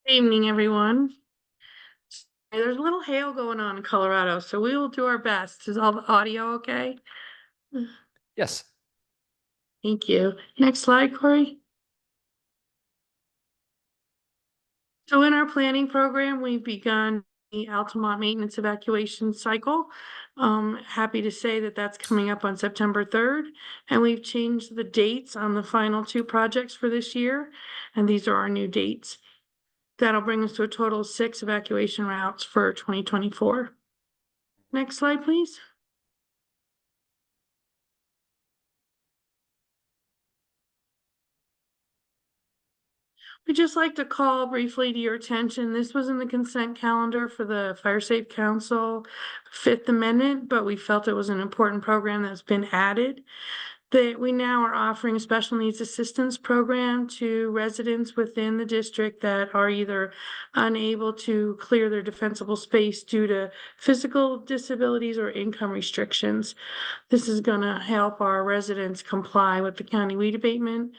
Good evening, everyone. There's a little hail going on in Colorado, so we will do our best. Is all the audio okay? Yes. Thank you. Next slide, Corey. So in our planning program, we've begun the Altamont maintenance evacuation cycle. Happy to say that that's coming up on September 3rd, and we've changed the dates on the final 2 projects for this year, and these are our new dates. That'll bring us to a total of 6 evacuation routes for 2024. Next slide, please. We'd just like to call briefly to your attention, this was in the consent calendar for the Fire Safe Council 5th Amendment, but we felt it was an important program that's been added. That we now are offering a special needs assistance program to residents within the district that are either unable to clear their defensible space due to physical disabilities or income restrictions. This is going to help our residents comply with the county weed abatement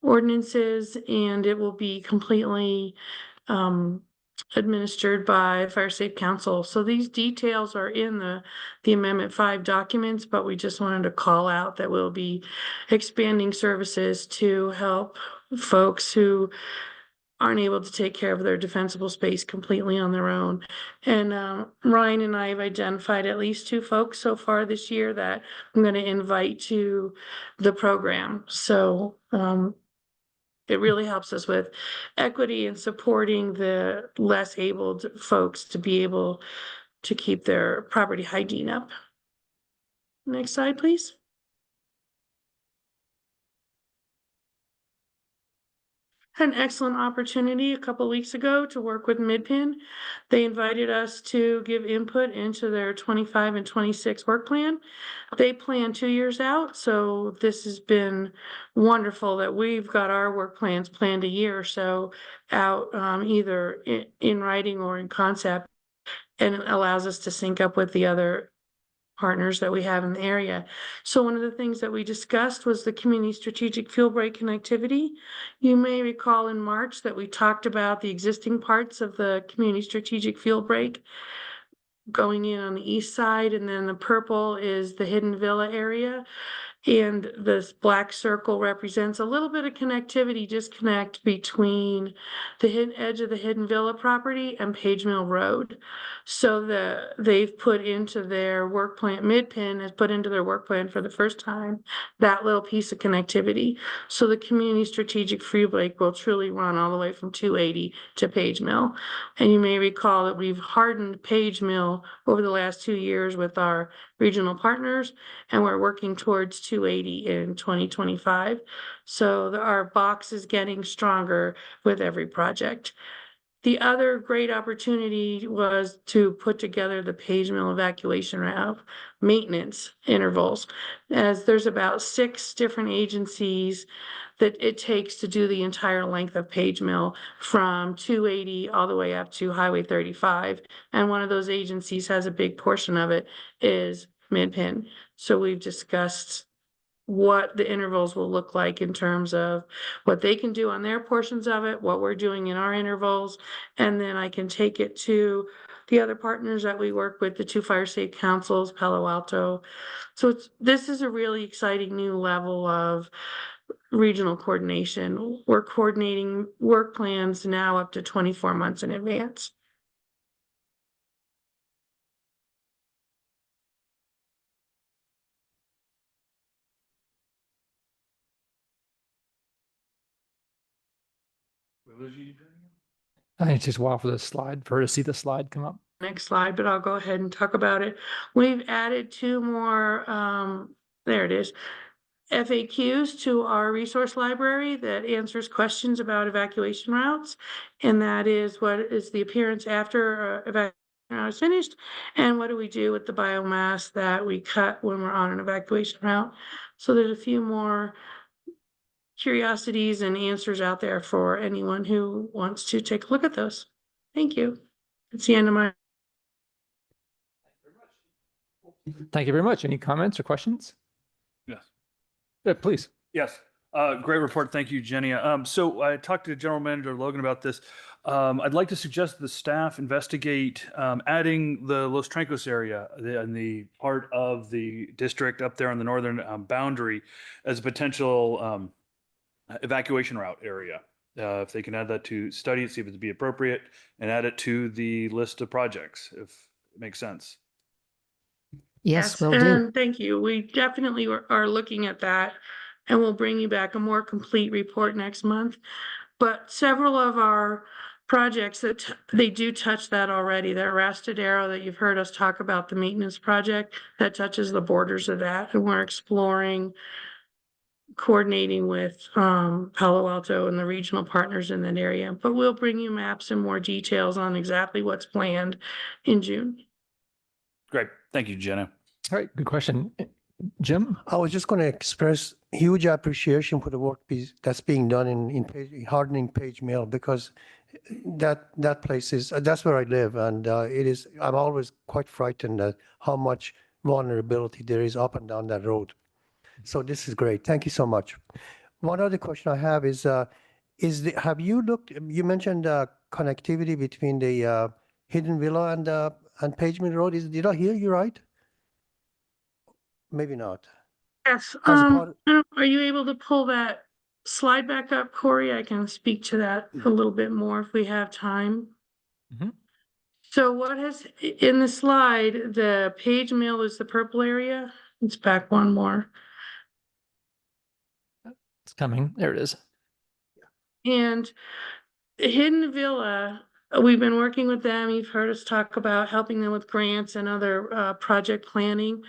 ordinances, and it will be completely administered by Fire Safe Council. So these details are in the Amendment 5 documents, but we just wanted to call out that we'll be expanding services to help folks who aren't able to take care of their defensible space completely on their own. And Ryan and I have identified at least 2 folks so far this year that I'm going to invite to the program. So it really helps us with equity and supporting the less abled folks to be able to keep their property hygiene up. Next slide, please. Had an excellent opportunity a couple of weeks ago to work with Midpin. They invited us to give input into their 25 and 26 work plan. They plan 2 years out, so this has been wonderful that we've got our work plans planned a year or so out, either in writing or in concept, and it allows us to sync up with the other partners that we have in the area. So one of the things that we discussed was the community strategic fuel break connectivity. You may recall in March that we talked about the existing parts of the community strategic fuel break. going in on the east side, and then the purple is the Hidden Villa area. And this black circle represents a little bit of connectivity disconnect between the hidden edge of the Hidden Villa property and Page Mill Road. So they've put into their work plan, Midpin has put into their work plan for the first time that little piece of connectivity. So the community strategic freeway will truly run all the way from 280 to Page Mill. And you may recall that we've hardened Page Mill over the last 2 years with our regional partners, and we're working towards 280 in 2025. So our box is getting stronger with every project. The other great opportunity was to put together the Page Mill evacuation route maintenance intervals, as there's about 6 different agencies that it takes to do the entire length of Page Mill from 280 all the way up to Highway 35. And one of those agencies has a big portion of it is Midpin. So we've discussed what the intervals will look like in terms of what they can do on their portions of it, what we're doing in our intervals, and then I can take it to the other partners that we work with, the 2 fire safe councils, Palo Alto. So this is a really exciting new level of regional coordination. We're coordinating work plans now up to 24 months in advance. I think it's just a while for the slide, for her to see the slide come up. Next slide, but I'll go ahead and talk about it. We've added 2 more, there it is, FAQs to our resource library that answers questions about evacuation routes. And that is, what is the appearance after evacuation route is finished? And what do we do with the biomass that we cut when we're on an evacuation route? So there's a few more curiosities and answers out there for anyone who wants to take a look at those. Thank you. That's the end of my. Thank you very much. Any comments or questions? Yes. Yeah, please. Yes. Great report. Thank you, Jenny. So I talked to General Manager Logan about this. I'd like to suggest the staff investigate adding the Los Trancos area in the part of the district up there on the northern boundary as a potential evacuation route area. If they can add that to study it, see if it'd be appropriate, and add it to the list of projects, if it makes sense. Yes, will do. And thank you. We definitely are looking at that, and we'll bring you back a more complete report next month. But several of our projects that they do touch that already. The Arrastadero that you've heard us talk about, the maintenance project, that touches the borders of that, and we're exploring coordinating with Palo Alto and the regional partners in that area. But we'll bring you maps and more details on exactly what's planned in June. Great. Thank you, Jenna. All right, good question. Jim? I was just going to express huge appreciation for the work that's being done in hardening Page Mill, because that place is, that's where I live, and I'm always quite frightened at how much vulnerability there is up and down that road. So this is great. Thank you so much. One other question I have is have you looked, you mentioned connectivity between the Hidden Villa and Page Mill Road. Did I hear you right? Maybe not. Yes. Are you able to pull that slide back up, Corey? I can speak to that a little bit more if we have time. Mm-hmm. So what has, in the slide, the Page Mill is the purple area. It's back one more. It's coming. There it is. And Hidden Villa, we've been working with them. You've heard us talk about helping them with grants and other project planning.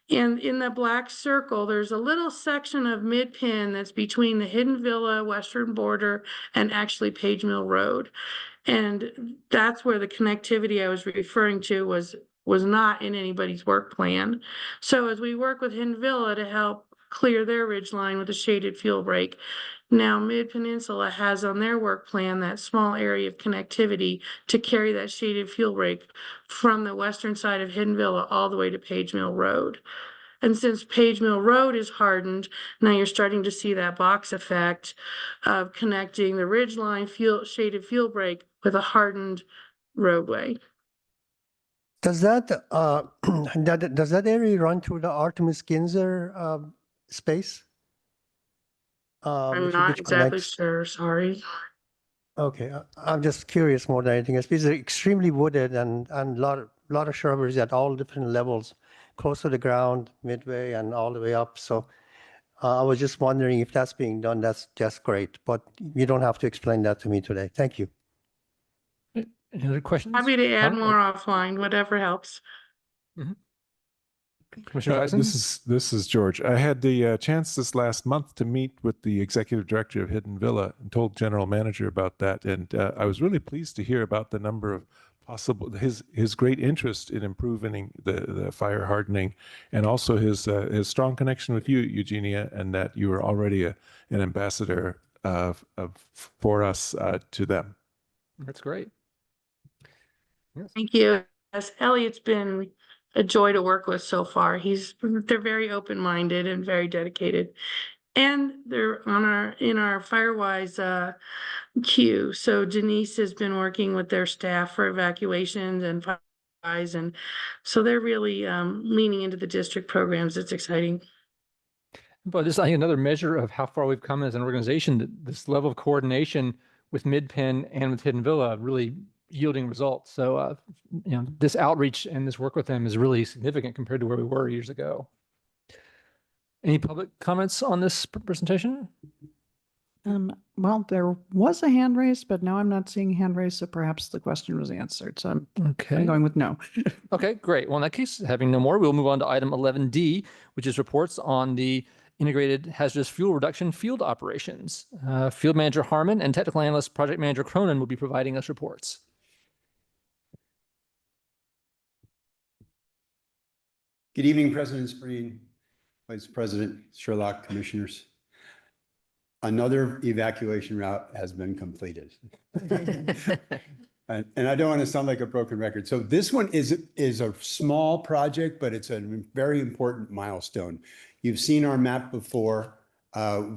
And in the black circle, there's a little section of Midpin that's between the Hidden Villa western border and actually Page Mill Road. And that's where the connectivity I was referring to was not in anybody's work plan. So as we work with Hidden Villa to help clear their ridge line with a shaded fuel break, now Mid-Peninsula has on their work plan that small area of connectivity to carry that shaded fuel break from the western side of Hidden Villa all the way to Page Mill Road. And since Page Mill Road is hardened, now you're starting to see that box effect of connecting the ridgeline shaded fuel break with a hardened roadway. Does that does that area run through the Artemis Ginzer space? I'm Which not exactly connects? sure, sorry. Okay, I'm just curious more than anything else. Because they're extremely wooded and lot of shrubberies at all different levels, close to the ground, midway, and all the way up. So I was just wondering if that's being done. That's just great, but you don't have to explain that to me today. Thank you. Any other questions? Happy to add Huh? more offline, whatever helps. Commissioner Tyson? This is George. I had the chance this last month to meet with the executive director of Hidden Villa and told general manager about that, and I was really pleased to hear about the number of possible his great interest in improving the fire hardening, and also his strong connection with you, Eugenia, and that you are already an ambassador for us to them. That's great. Yes. Thank you. Yes, Elliot's been a joy to work with so far. They're very open-minded and very dedicated. And they're in our Firewise queue. So Denise has been working with their staff for evacuations and Firewise, and so they're really leaning into the district programs. It's exciting. But just another measure of how far we've come as an organization, this level of coordination with Mid-Penn and with Hidden Villa really yielding results. So, this outreach and this work with them is really significant compared to where we were years ago. Any public comments on this presentation? Well, there was a hand raised, but now I'm not seeing a hand raised, so perhaps the question was answered. So I'm going with no. Okay, great. Well, in that case, having no more, we'll move on to item 11D, which is reports on the integrated hazardous fuel reduction field operations. Field Manager Harmon and Technical Analyst Project Manager Cronin will be providing us reports. Good evening, President Spreen, Vice President Sherlock, Commissioners. Another evacuation route has been completed. And I don't want to sound like a broken record. So this one is a small project, but it's a very important milestone. You've seen our map before.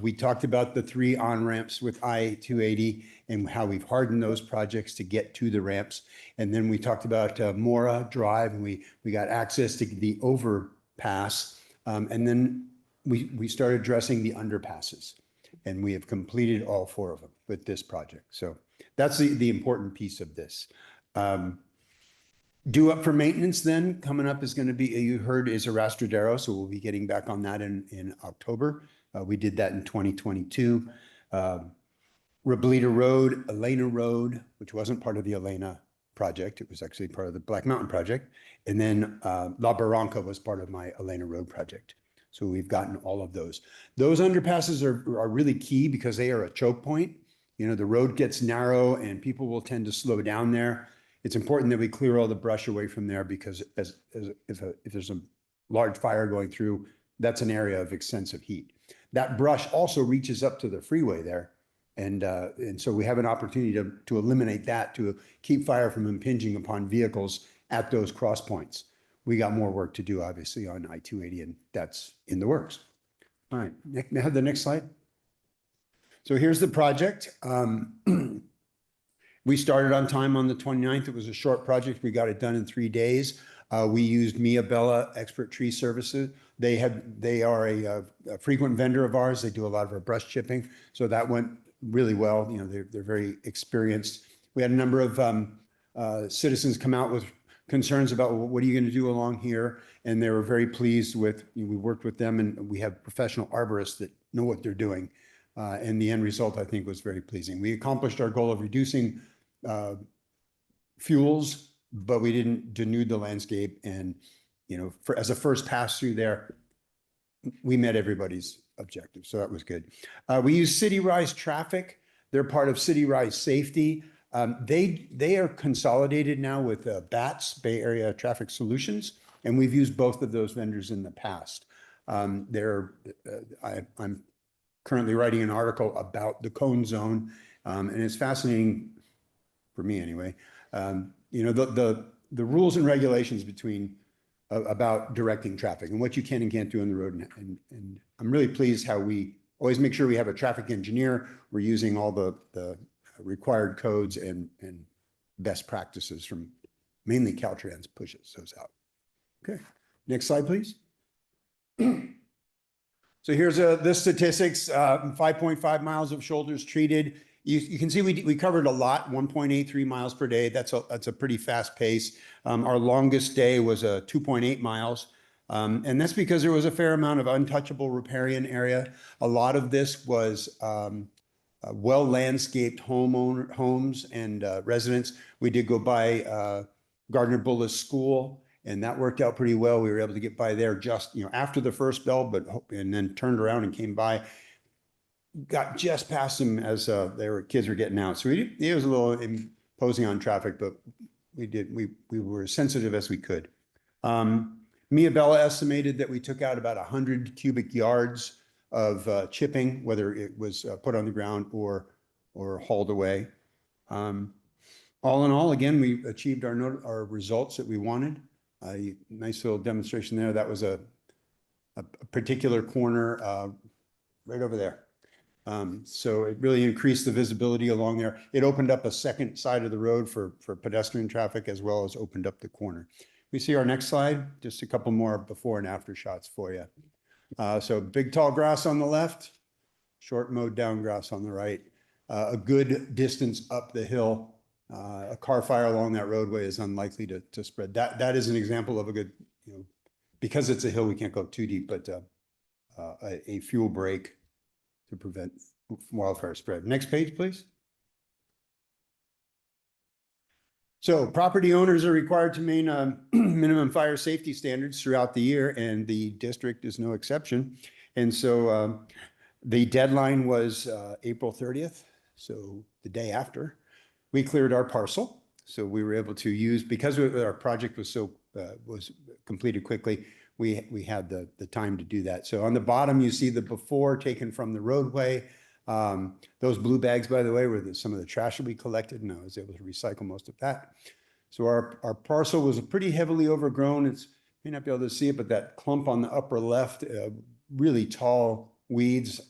We talked about the 3 on-ramps with I-280 and how we've hardened those projects to get to the ramps. And then we talked about Mora Drive, and we got access to the overpass. And then we started addressing the underpasses. And we have completed all 4 of them with this project. So that's the important piece of this. Due up for maintenance then, coming up is going to be, you heard, is Arrastradero. So we'll be getting back on that in October. We did that in 2022. Rebleta Road, Elena Road, which wasn't part of the Elena project. It was actually part of the Black Mountain project. And then La Barranca was part of my Elena Road project. So we've gotten all of those. Those underpasses are really key because they are a choke point. You know, the road gets narrow and people will tend to slow down there. It's important that we clear all the brush away from there because if there's a large fire going through, that's an area of extensive heat. That brush also reaches up to the freeway there. And so we have an opportunity to eliminate that, to keep fire from impinging upon vehicles at those cross points. We got more work to do, obviously, on I-280, and that's in the works. All right, may I have the next slide? So here's the project. We started on time on the 29th. It was a short project. We got it done in 3 days. We used Mia Bella Expert Tree Services. They are a frequent vendor of ours. They do a lot of our brush chipping. So that went really well. You know, they're very experienced. We had a number of citizens come out with concerns about, well, what are you going to do along here? And they were very pleased with, we worked with them, and we have professional arborists that know what they're doing. And the end result, I think, was very pleasing. We accomplished our goal of reducing fuels, but we didn't denude the landscape. And, you know, as a first pass through there, we met everybody's objective. So that was good. We use City Rise Traffic. They're part of City Rise Safety. They are consolidated now with BATS, Bay Area Traffic Solutions, and we've used both of those vendors in the past. I'm currently writing an article about the cone zone, and it's fascinating for me anyway. You know, the rules and regulations about directing traffic and what you can and can't do on the road, and I'm really pleased how we always make sure we have a traffic engineer. We're using all the required codes and best practices from mainly Caltrans pushes those out. Okay, next slide, please. So here's the statistics, 5.5 miles of shoulders treated. You can see we covered a lot, 1.83 miles per day. That's a pretty fast pace. Our longest day was 2.8 miles. And that's because there was a fair amount of untouchable riparian area. A lot of this was well-landscaped homes and residents. We did go by Gardner Bullis School, and that worked out pretty well. We were able to get by there just after the first bell, and then turned around and came by. Got just past them as kids were getting out. So it was a little imposing on traffic, but we were as sensitive as we could. Mia Bella estimated that we took out about 100 cubic yards of chipping, whether it was put on the ground or hauled away. All in all, again, we achieved our results that we wanted. A nice little demonstration there. That was a particular corner right over there. So it really increased the visibility along there. It opened up a second side of the road for pedestrian traffic, as well as opened up the corner. We see our next slide, just a couple more before and after shots for you. So big tall grass on the left, short mowed down grass on the right. A good distance up the hill. A car fire along that roadway is unlikely to spread. That is an example of a good, because it's a hill, we can't go too deep, but a fuel break to prevent wildfire spread. Next page, please. So property owners are required to maintain minimum fire safety standards throughout the year, and the district is no exception. And so the deadline was April 30th, so the day after. We cleared our parcel, so we were able to use, because our project was was completed quickly, we had the time to do that. So on the bottom, you see the before taken from the roadway. Those blue bags, by the way, were some of the trash that we collected, and I was able to recycle most of that. So our parcel was pretty heavily overgrown. You may not be able to see it, but that clump on the upper left, really tall weeds,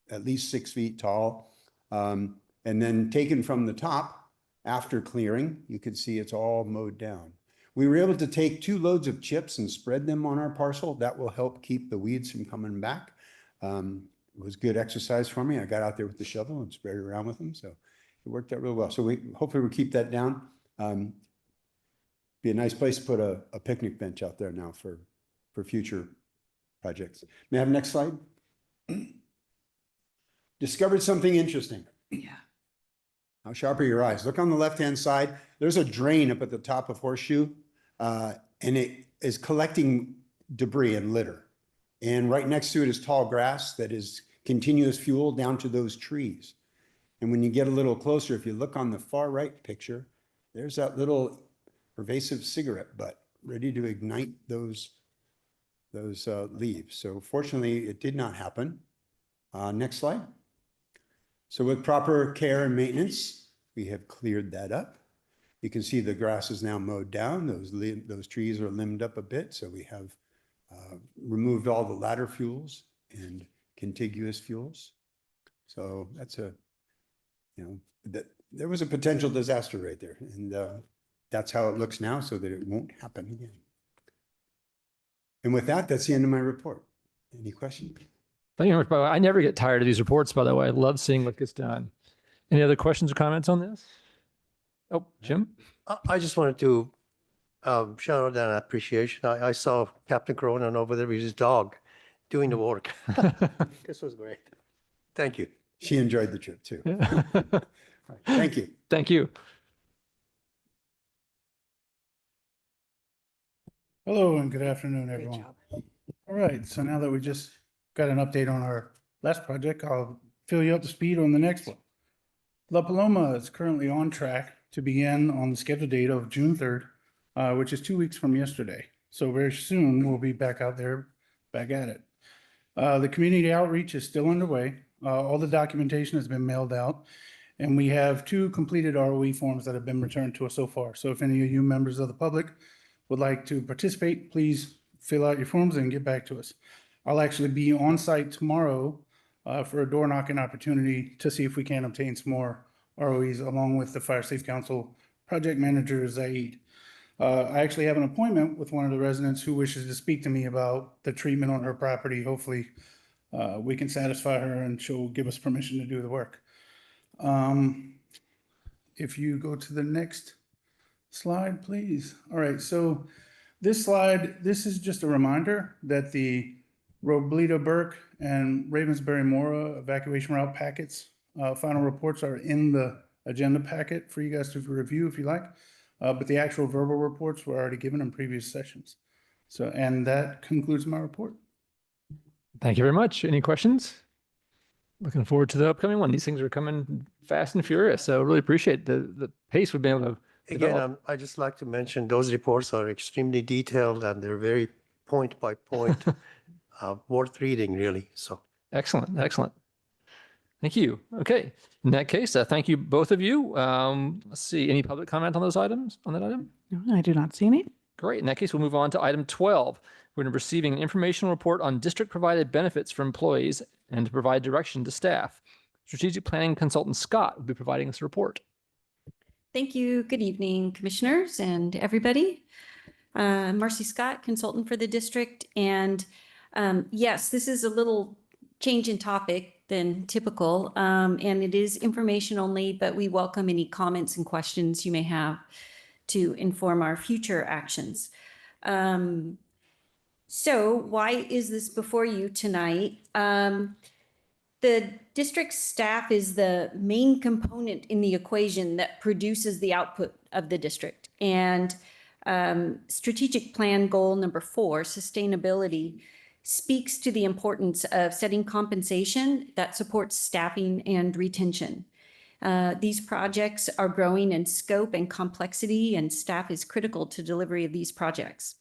at least 6 feet tall. And then taken from the top, after clearing, you can see it's all mowed down. We were able to take 2 loads of chips and spread them on our parcel. That will help keep the weeds from coming back. It was good exercise for me. I got out there with the shovel and spread it around with them. So it worked out real well. So hopefully we'll keep that down. Be a nice place to put a picnic bench out there now for future projects. May I have next slide? Discovered something interesting. Yeah. How sharp are your eyes? Look on the left-hand side. There's a drain up at the top of Horseshoe, and it is collecting debris and litter. And right next to it is tall grass that is continuous fuel down to those trees. And when you get a little closer, if you look on the far right picture, there's that little pervasive cigarette butt ready to ignite those leaves. So fortunately, it did not happen. Next slide. So with proper care and maintenance, we have cleared that up. You can see the grass is now mowed down. Those trees are limbed up a bit. So we have removed all the ladder fuels and contiguous fuels. So that's there was a potential disaster right there. And that's how it looks now, so that it won't happen again. And with that, that's the end of my report. Any questions? Thank you very much, by the way. I never get tired of these reports, by the way. I love seeing what gets done. Any other questions or comments on this? Oh, Jim? I just wanted to shout out that appreciation. I saw Captain Cronin over there with his dog doing the work. This was great. Thank you. She enjoyed the trip too. Right. Thank you. Thank you. Hello and good afternoon, everyone. All right, so now that we just got an update on our last project, I'll fill you up to speed on the next one. La Paloma is currently on track to begin on the scheduled date of June 3rd, which is 2 weeks from yesterday. So very soon we'll be back out there, back at it. The community outreach is still underway. All the documentation has been mailed out, and we have 2 completed ROE forms that have been returned to us so far. So if any of you members of the public would like to participate, please fill out your forms and get back to us. I'll actually be on site tomorrow for a door knocking opportunity to see if we can obtain some more ROEs along with the Fire Safe Council project manager, Zaid. I actually have an appointment with one of the residents who wishes to speak to me about the treatment on her property. Hopefully, we can satisfy her and she'll give us permission to do the work. If you go to the next slide, please. All right, so this slide, this is just a reminder that the Robledo Burke and Ravensbury Mora evacuation route packets, final reports are in the agenda packet for you guys to review if you like. But the actual verbal reports were already given in previous sessions. So, and that concludes my report. Thank you very much. Any questions? Looking forward to the upcoming one. These things are coming fast and furious. So really appreciate the pace we've been able to Again, develop. I just like to mention those reports are extremely detailed and they're very point by point, worth reading really. So Excellent. Excellent. Thank you. Okay. In that case, thank you, both of you. Let's see, any public comment on those items, on that item? No, I do not see any. Great. In that case, we'll move on to item 12. We're going to be receiving an informational report on district provided benefits for employees and to provide direction to staff. Strategic planning consultant Scott will be providing this report. Thank you. Good evening, commissioners and everybody. Marcy Scott, consultant for the district. And yes, this is a little change in topic than typical. And it is information only, but we welcome any comments and questions you may have to inform our future actions. So why is this before you tonight? The district staff is the main component in the equation that produces the output of the district. And strategic plan goal number 4, sustainability, speaks to the importance of setting compensation that supports staffing and retention. These projects are growing in scope and complexity, and staff is critical to delivery of these projects.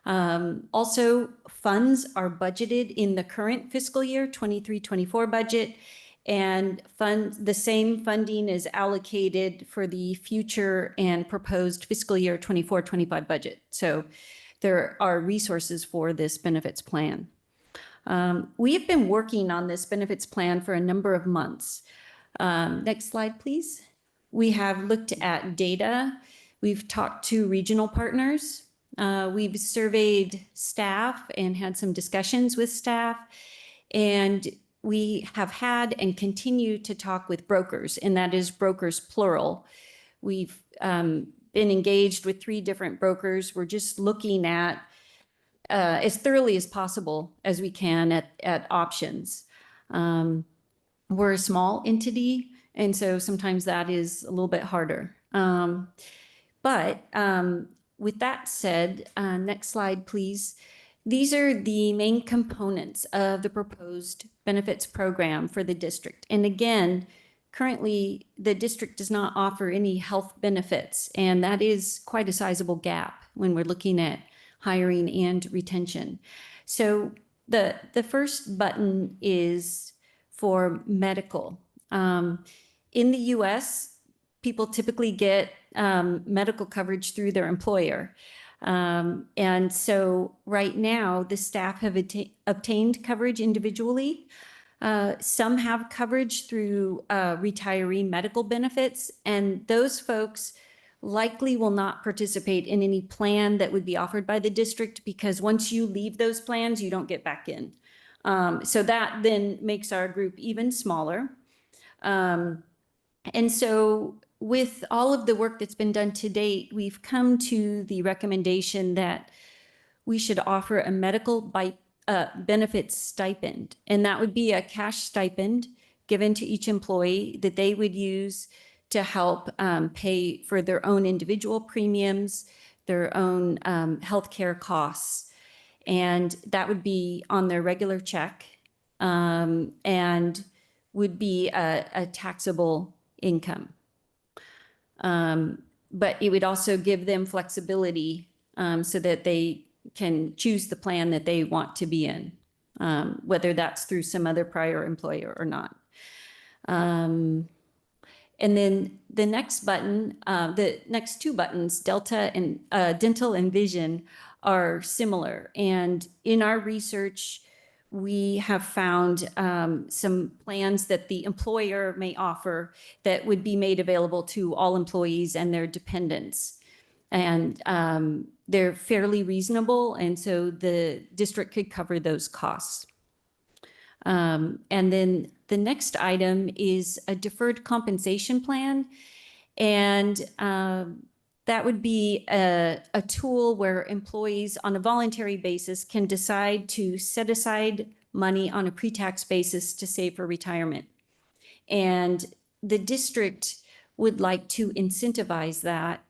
Also, funds are budgeted in the current fiscal year 23-24 budget, and the same funding is allocated for the future and proposed fiscal year 24-25 budget. So there are resources for this benefits plan. We have been working on this benefits plan for a number of months. Next slide, please. We have looked at data. We've talked to regional partners. We've surveyed staff and had some discussions with staff, and we have had and continue to talk with brokers, and that is brokers plural. We've been engaged with 3 different brokers. We're just looking at as thoroughly as possible as we can at options. We're a small entity, and so sometimes that is a little bit harder. But with that said, next slide, please. These are the main components of the proposed benefits program for the district. And again, currently, the district does not offer any health benefits, and that is quite a sizable gap when we're looking at hiring and retention. So the first button is for medical. In the US, people typically get medical coverage through their employer. And so right now, the staff have obtained coverage individually. Some have coverage through retiree medical benefits, and those folks likely will not participate in any plan that would be offered by the district, because once you leave those plans, you don't get back in. So that then makes our group even smaller. And so with all of the work that's been done to date, we've come to the recommendation that we should offer a medical benefits stipend. And that would be a cash stipend given to each employee that they would use to help pay for their own individual premiums, their own healthcare costs. And that would be on their regular check and would be a taxable income. But it would also give them flexibility so that they can choose the plan that they want to be in, whether that's through some other prior employer or not. And then the next button, the next 2 buttons, Delta and Dental and Vision, are similar. And in our research, we have found some plans that the employer may offer that would be made available to all employees and their dependents. And they're fairly reasonable, and so the district could cover those costs. And then the next item is a deferred compensation plan. And that would be a tool where employees on a voluntary basis can decide to set aside money on a pre-tax basis to save for retirement. And the district would like to incentivize that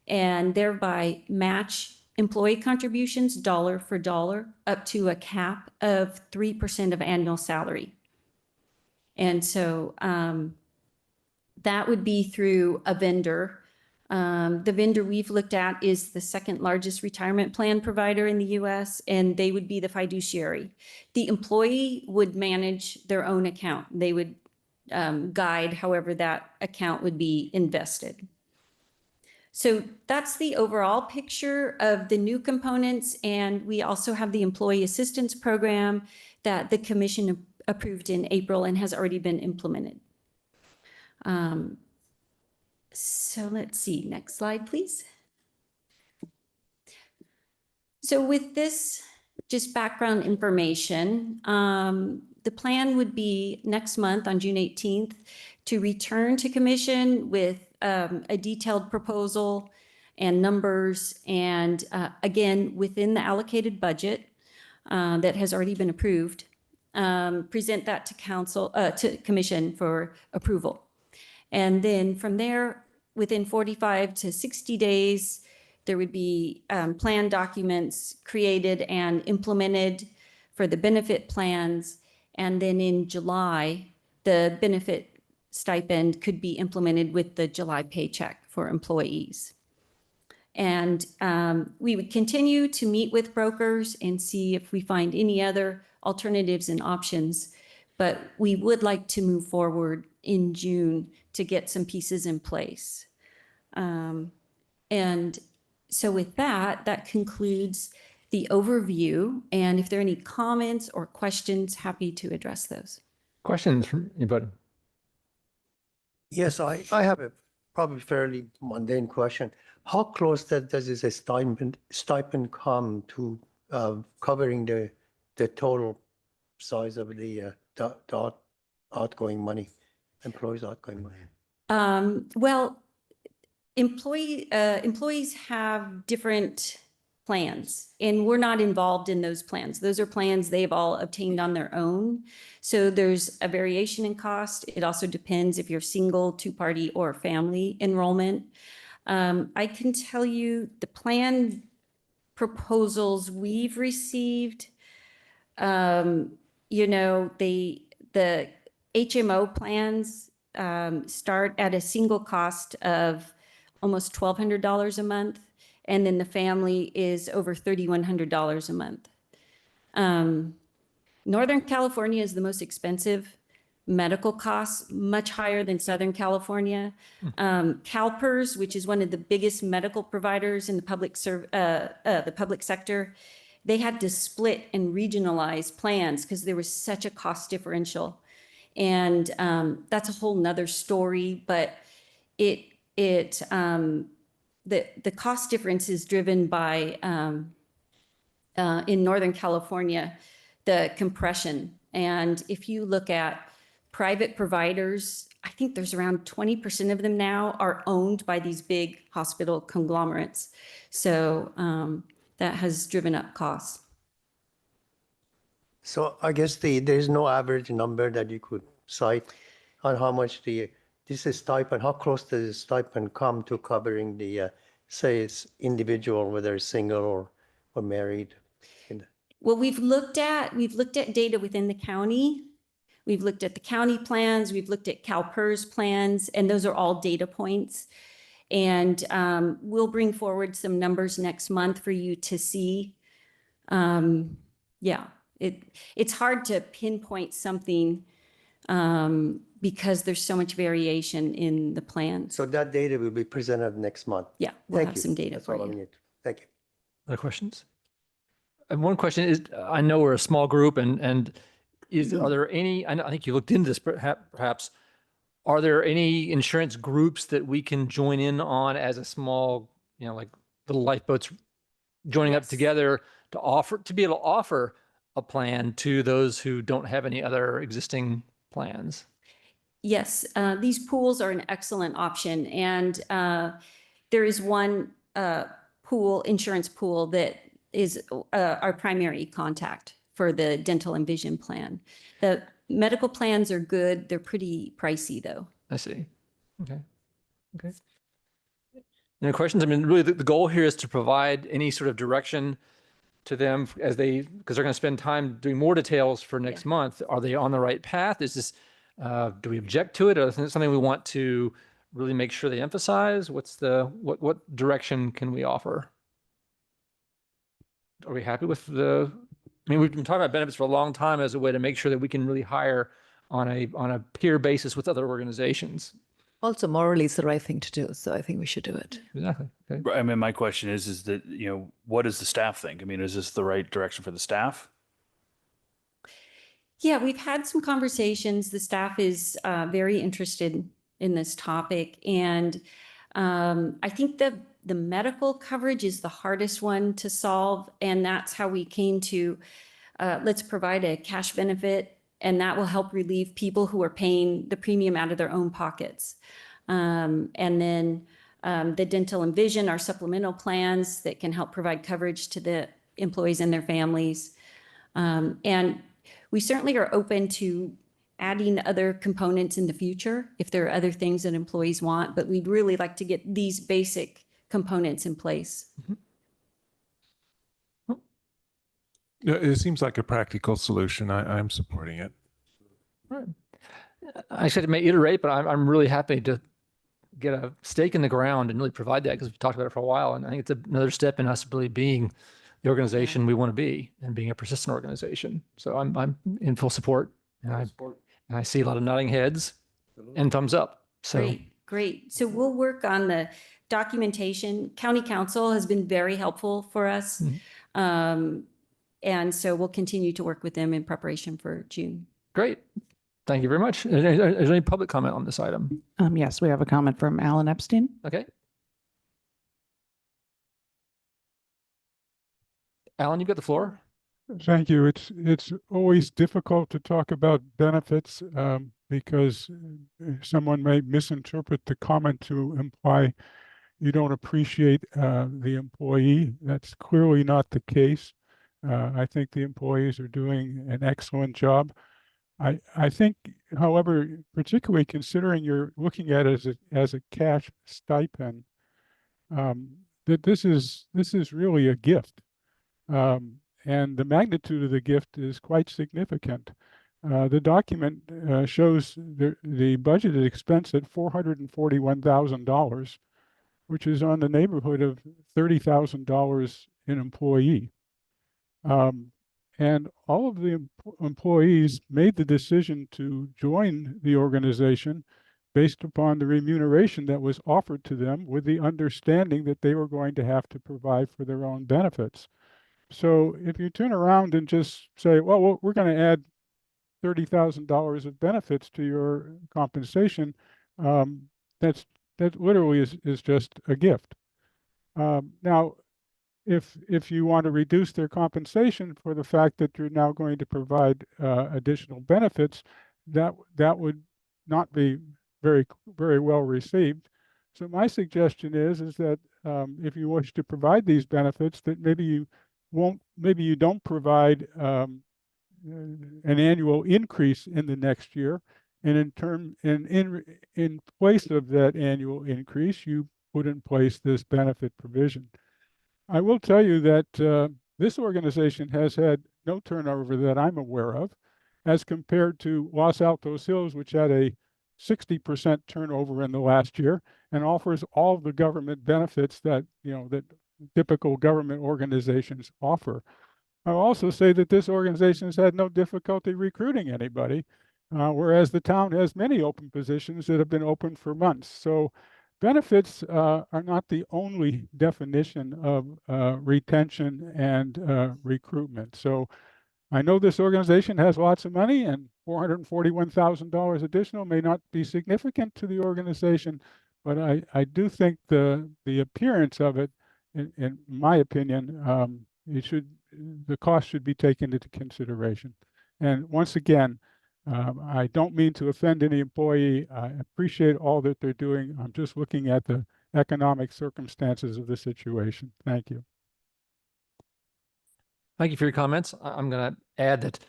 and thereby match employee contributions dollar for dollar up to a cap of 3% of annual salary. And so that would be through a vendor. The vendor we've looked at is the second largest retirement plan provider in the US, and they would be the fiduciary. The employee would manage their own account. They would guide however that account would be invested. So that's the overall picture of the new components. And we also have the employee assistance program that the commission approved in April and has already been implemented. So let's see, next slide, please. So with this, just background information, the plan would be next month on June 18th to return to commission with a detailed proposal and numbers, and again, within the allocated budget that has already been approved, present that to council, to commission for approval. And then from there, within 45 to 60 days, there would be plan documents created and implemented for the benefit plans. And then in July, the benefit stipend could be implemented with the July paycheck for employees. And we would continue to meet with brokers and see if we find any other alternatives and options. But we would like to move forward in June to get some pieces in place. And so with that, that concludes the overview. And if there are any comments or questions, happy to address those. Questions from anybody? Yes, I have a probably fairly mundane question. How close does this stipend come to covering the total size of the outgoing money, employees' outgoing money? Well, employees have different plans, and we're not involved in those plans. Those are plans they've all obtained on their own. So there's a variation in cost. It also depends if you're single, two-party, or family enrollment. I can tell you the plan proposals we've received, you know, the HMO plans start at a single cost of almost $1,200 a month. And then the family is over $3,100 a month. Northern California is the most expensive medical costs, much higher than Southern California. CalPERS, which is one of the biggest medical providers in the public sector, they had to split and regionalize plans because there was such a cost differential. And that's a whole nother story, but the cost difference is driven by, in Northern California, the compression. And if you look at private providers, I think there's around 20% of them now are owned by these big hospital conglomerates. So that has driven up costs. So I guess there's no average number that you could cite on how much this is stipend, how close does the stipend come to covering the, say it's individual, whether it's single or married? Well, we've looked at data within the county. We've looked at the county plans, we've looked at CalPERS plans, and those are all data points. And we'll bring forward some numbers next month for you to see. Yeah, it's hard to pinpoint something because there's so much variation in the plan. So that data will be presented next month. Yeah, we'll Thank have you. some data That's for all I you. need. Thank you. Other questions? And one question is, I know we're a small group, and are there any, I think you looked into this perhaps, are there any insurance groups that we can join in on as a small, you know, like little lifeboats joining up Yes. together to be able to offer a plan to those who don't have any other existing plans. Yes, these pools are an excellent option, and there is one insurance pool that is our primary contact for the dental and vision plan. The medical plans are good. They're pretty pricey, though. I see. Okay. Okay. Any questions? I mean, really, the goal here is to provide any sort of direction to them because they're going to spend time doing more details for next month. Are they on the right path? Is this, do we object to it? Or is it something we want to really make sure they emphasize? What direction can we offer? Are we happy with I mean, we've been talking about benefits for a long time as a way to make sure that we can really hire on a peer basis with other organizations. Also, morally, it's the right thing to do. So I think we should do it. Exactly. Okay. I mean, my question is that, what does the staff think? I mean, is this the right direction for the staff? Yeah, we've had some conversations. The staff is very interested in this topic. And I think the medical coverage is the hardest one to solve. And that's how we came to, let's provide a cash benefit, and that will help relieve people who are paying the premium out of their own pockets. And then the dental and vision are supplemental plans that can help provide coverage to the employees and their families. And we certainly are open to adding other components in the future if there are other things that employees want, but we'd really like to get these basic components in place. It seems like a practical solution. I'm supporting it. Right. I said it may iterate, but I'm really happy to get a stake in the ground and really provide that because we've talked about it for a while. And I think it's another step in us really being the organization we want to be and being a persistent organization. So I'm in full support, and I see a lot of nodding heads and thumbs up. So Great. So we'll work on the documentation. County Council has been very helpful for us. And so we'll continue to work with them in preparation for June. Great. Thank you very much. Is there any public comment on this item? Yes, we have a comment from Alan Epstein. Okay. Alan, you've got the floor. Thank you. It's always difficult to talk about benefits because someone may misinterpret the comment to imply you don't appreciate the employee. That's clearly not the case. I think the employees are doing an excellent job. I think, however, particularly considering you're looking at it as a cash stipend, that this is really a gift. And the magnitude of the gift is quite significant. The document shows the budgeted expense at $441,000, which is on the neighborhood of $30,000 an employee. And all of the employees made the decision to join the organization based upon the remuneration that was offered to them with the understanding that they were going to have to provide for their own benefits. So if you turn around and just say, well, we're going to add $30,000 of benefits to your compensation, that literally is just a gift. Now, if you want to reduce their compensation for the fact that you're now going to provide additional benefits, that would not be very well received. So my suggestion is that if you wish to provide these benefits, that maybe you don't provide an annual increase in the next year, and in place of that annual increase, you put in place this benefit provision. I will tell you that this organization has had no turnover that I'm aware of, as compared to Los Altos Hills, which had a 60% turnover in the last year and offers all the government benefits that that typical government organizations offer. I'll also say that this organization has had no difficulty recruiting anybody, whereas the town has many open positions that have been open for months. So benefits are not the only definition of retention and recruitment. So I know this organization has lots of money, and $441,000 additional may not be significant to the organization, but I do think the appearance of it in my opinion, the cost should be taken into consideration. And once again, I don't mean to offend any employee. I appreciate all that they're doing. I'm just looking at the economic circumstances of the situation. Thank you. Thank you for your comments. I'm going to add that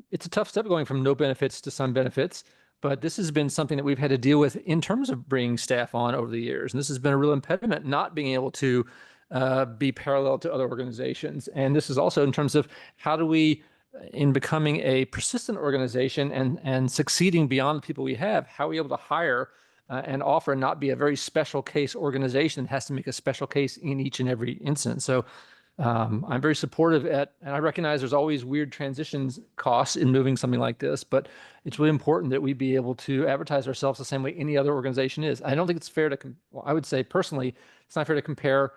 it's a tough step going from no benefits to some benefits, but this has been something that we've had to deal with in terms of bringing staff on over the years. And this has been a real impediment, not being able to be parallel to other organizations. And this is also in terms of how do we, in becoming a persistent organization and succeeding beyond the people we have, how are we able to hire and offer and not be a very special case organization that has to make a special case in each and every instance. So I'm very supportive and I recognize there's always weird transitions costs in moving something like this, but it's really important that we be able to advertise ourselves the same way any other organization is. I don't think it's fair to, well, I would say personally, it's not fair to compare,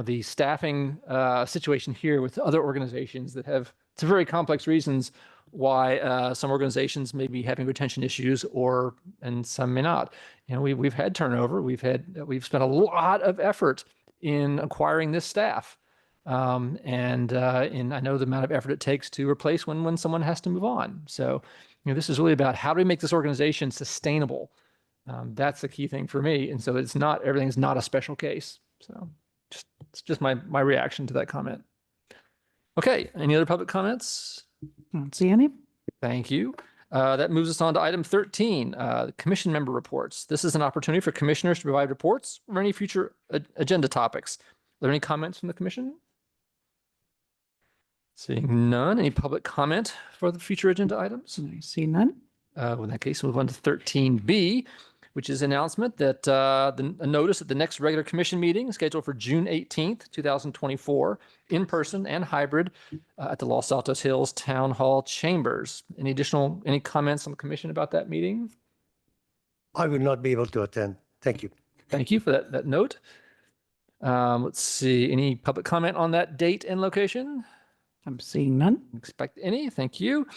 the staffing situation here with other organizations that have some very complex reasons why some organizations may be having retention issues and some may not. We've had turnover. We've spent a lot of effort in acquiring this staff. And I know the amount of effort it takes to replace when someone has to move on. So, this is really about how do we make this organization sustainable? That's the key thing for me. And so everything's not a special case. So it's just my reaction to that comment. Okay. Any other public comments? I don't see any. Thank you. That moves us on to item 13, commission member reports. This is an opportunity for commissioners to provide reports or any future agenda topics. Are there any comments from the commission? Seeing none. Any public comment for the future agenda items? I see none. In that case, we'll move on to 13B, which is announcement that a notice at the next regular commission meeting scheduled for June 18th, 2024, in person and hybrid at the Los Altos Hills Town Hall Chambers. Any comments on the commission about that meeting? I will not be able to attend. Thank you. Thank you for that note. Let's see. Any public comment on that date and location? I'm seeing none. Expect any. Thank you.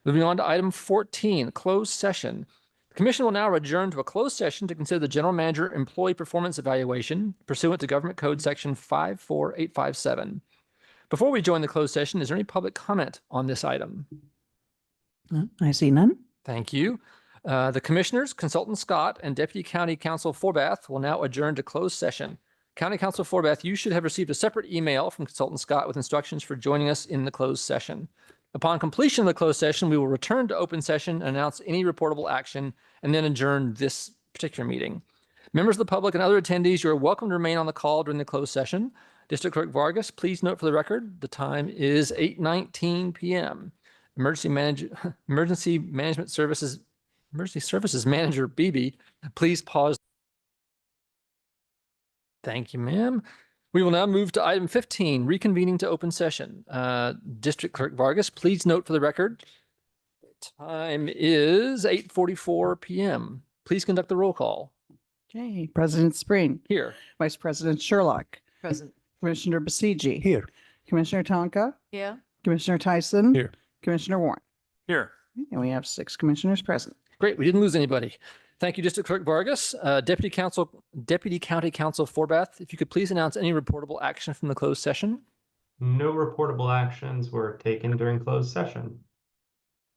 Moving on to item 14, closed session. The commission will now adjourn to a closed session to consider the general manager employee performance evaluation pursuant to Government Code Section 54857. Before we join the closed session, is there any public comment on this item? I see none. Thank you. The commissioners, Consultant Scott, and Deputy County Counsel Forbath will now adjourn to closed session. County Counsel Forbath, you should have received a separate email from Consultant Scott with instructions for joining us in the closed session. Upon completion of the closed session, we will return to open session and announce any reportable action and then adjourn this particular meeting. Members of the public and other attendees, you are welcome to remain on the call during the closed session. District Clerk Vargas, please note for the record, the time is 8:19 p.m. Emergency Services Manager Beebe, please pause. Thank you, ma'am. We will now move to item 15, reconvening to open session. District Clerk Vargas, please note for the record, time is 8:44 p.m. Please conduct the roll call. Okay. President Spring. Here. Vice President Sherlock. Present. Commissioner Basigi. Here. Commissioner Tonka. Yeah. Commissioner Tyson. Here. Commissioner Warren. Here. And we have 6 commissioners present. Great. We didn't lose anybody. Thank you, District Clerk Vargas. Deputy County Counsel Forbath, if you could please announce any reportable action from the closed session. No reportable actions were taken during closed session.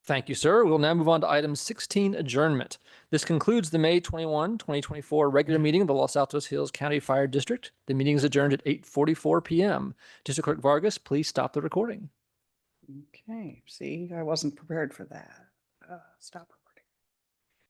Thank you, sir. We'll now move on to item 16, adjournment. This concludes the May 21, 2024 regular meeting of the Los Altos Hills County Fire District. The meeting is adjourned at 8:44 p.m. District Clerk Vargas, please stop the recording. Okay. See, I wasn't prepared for that. Stop.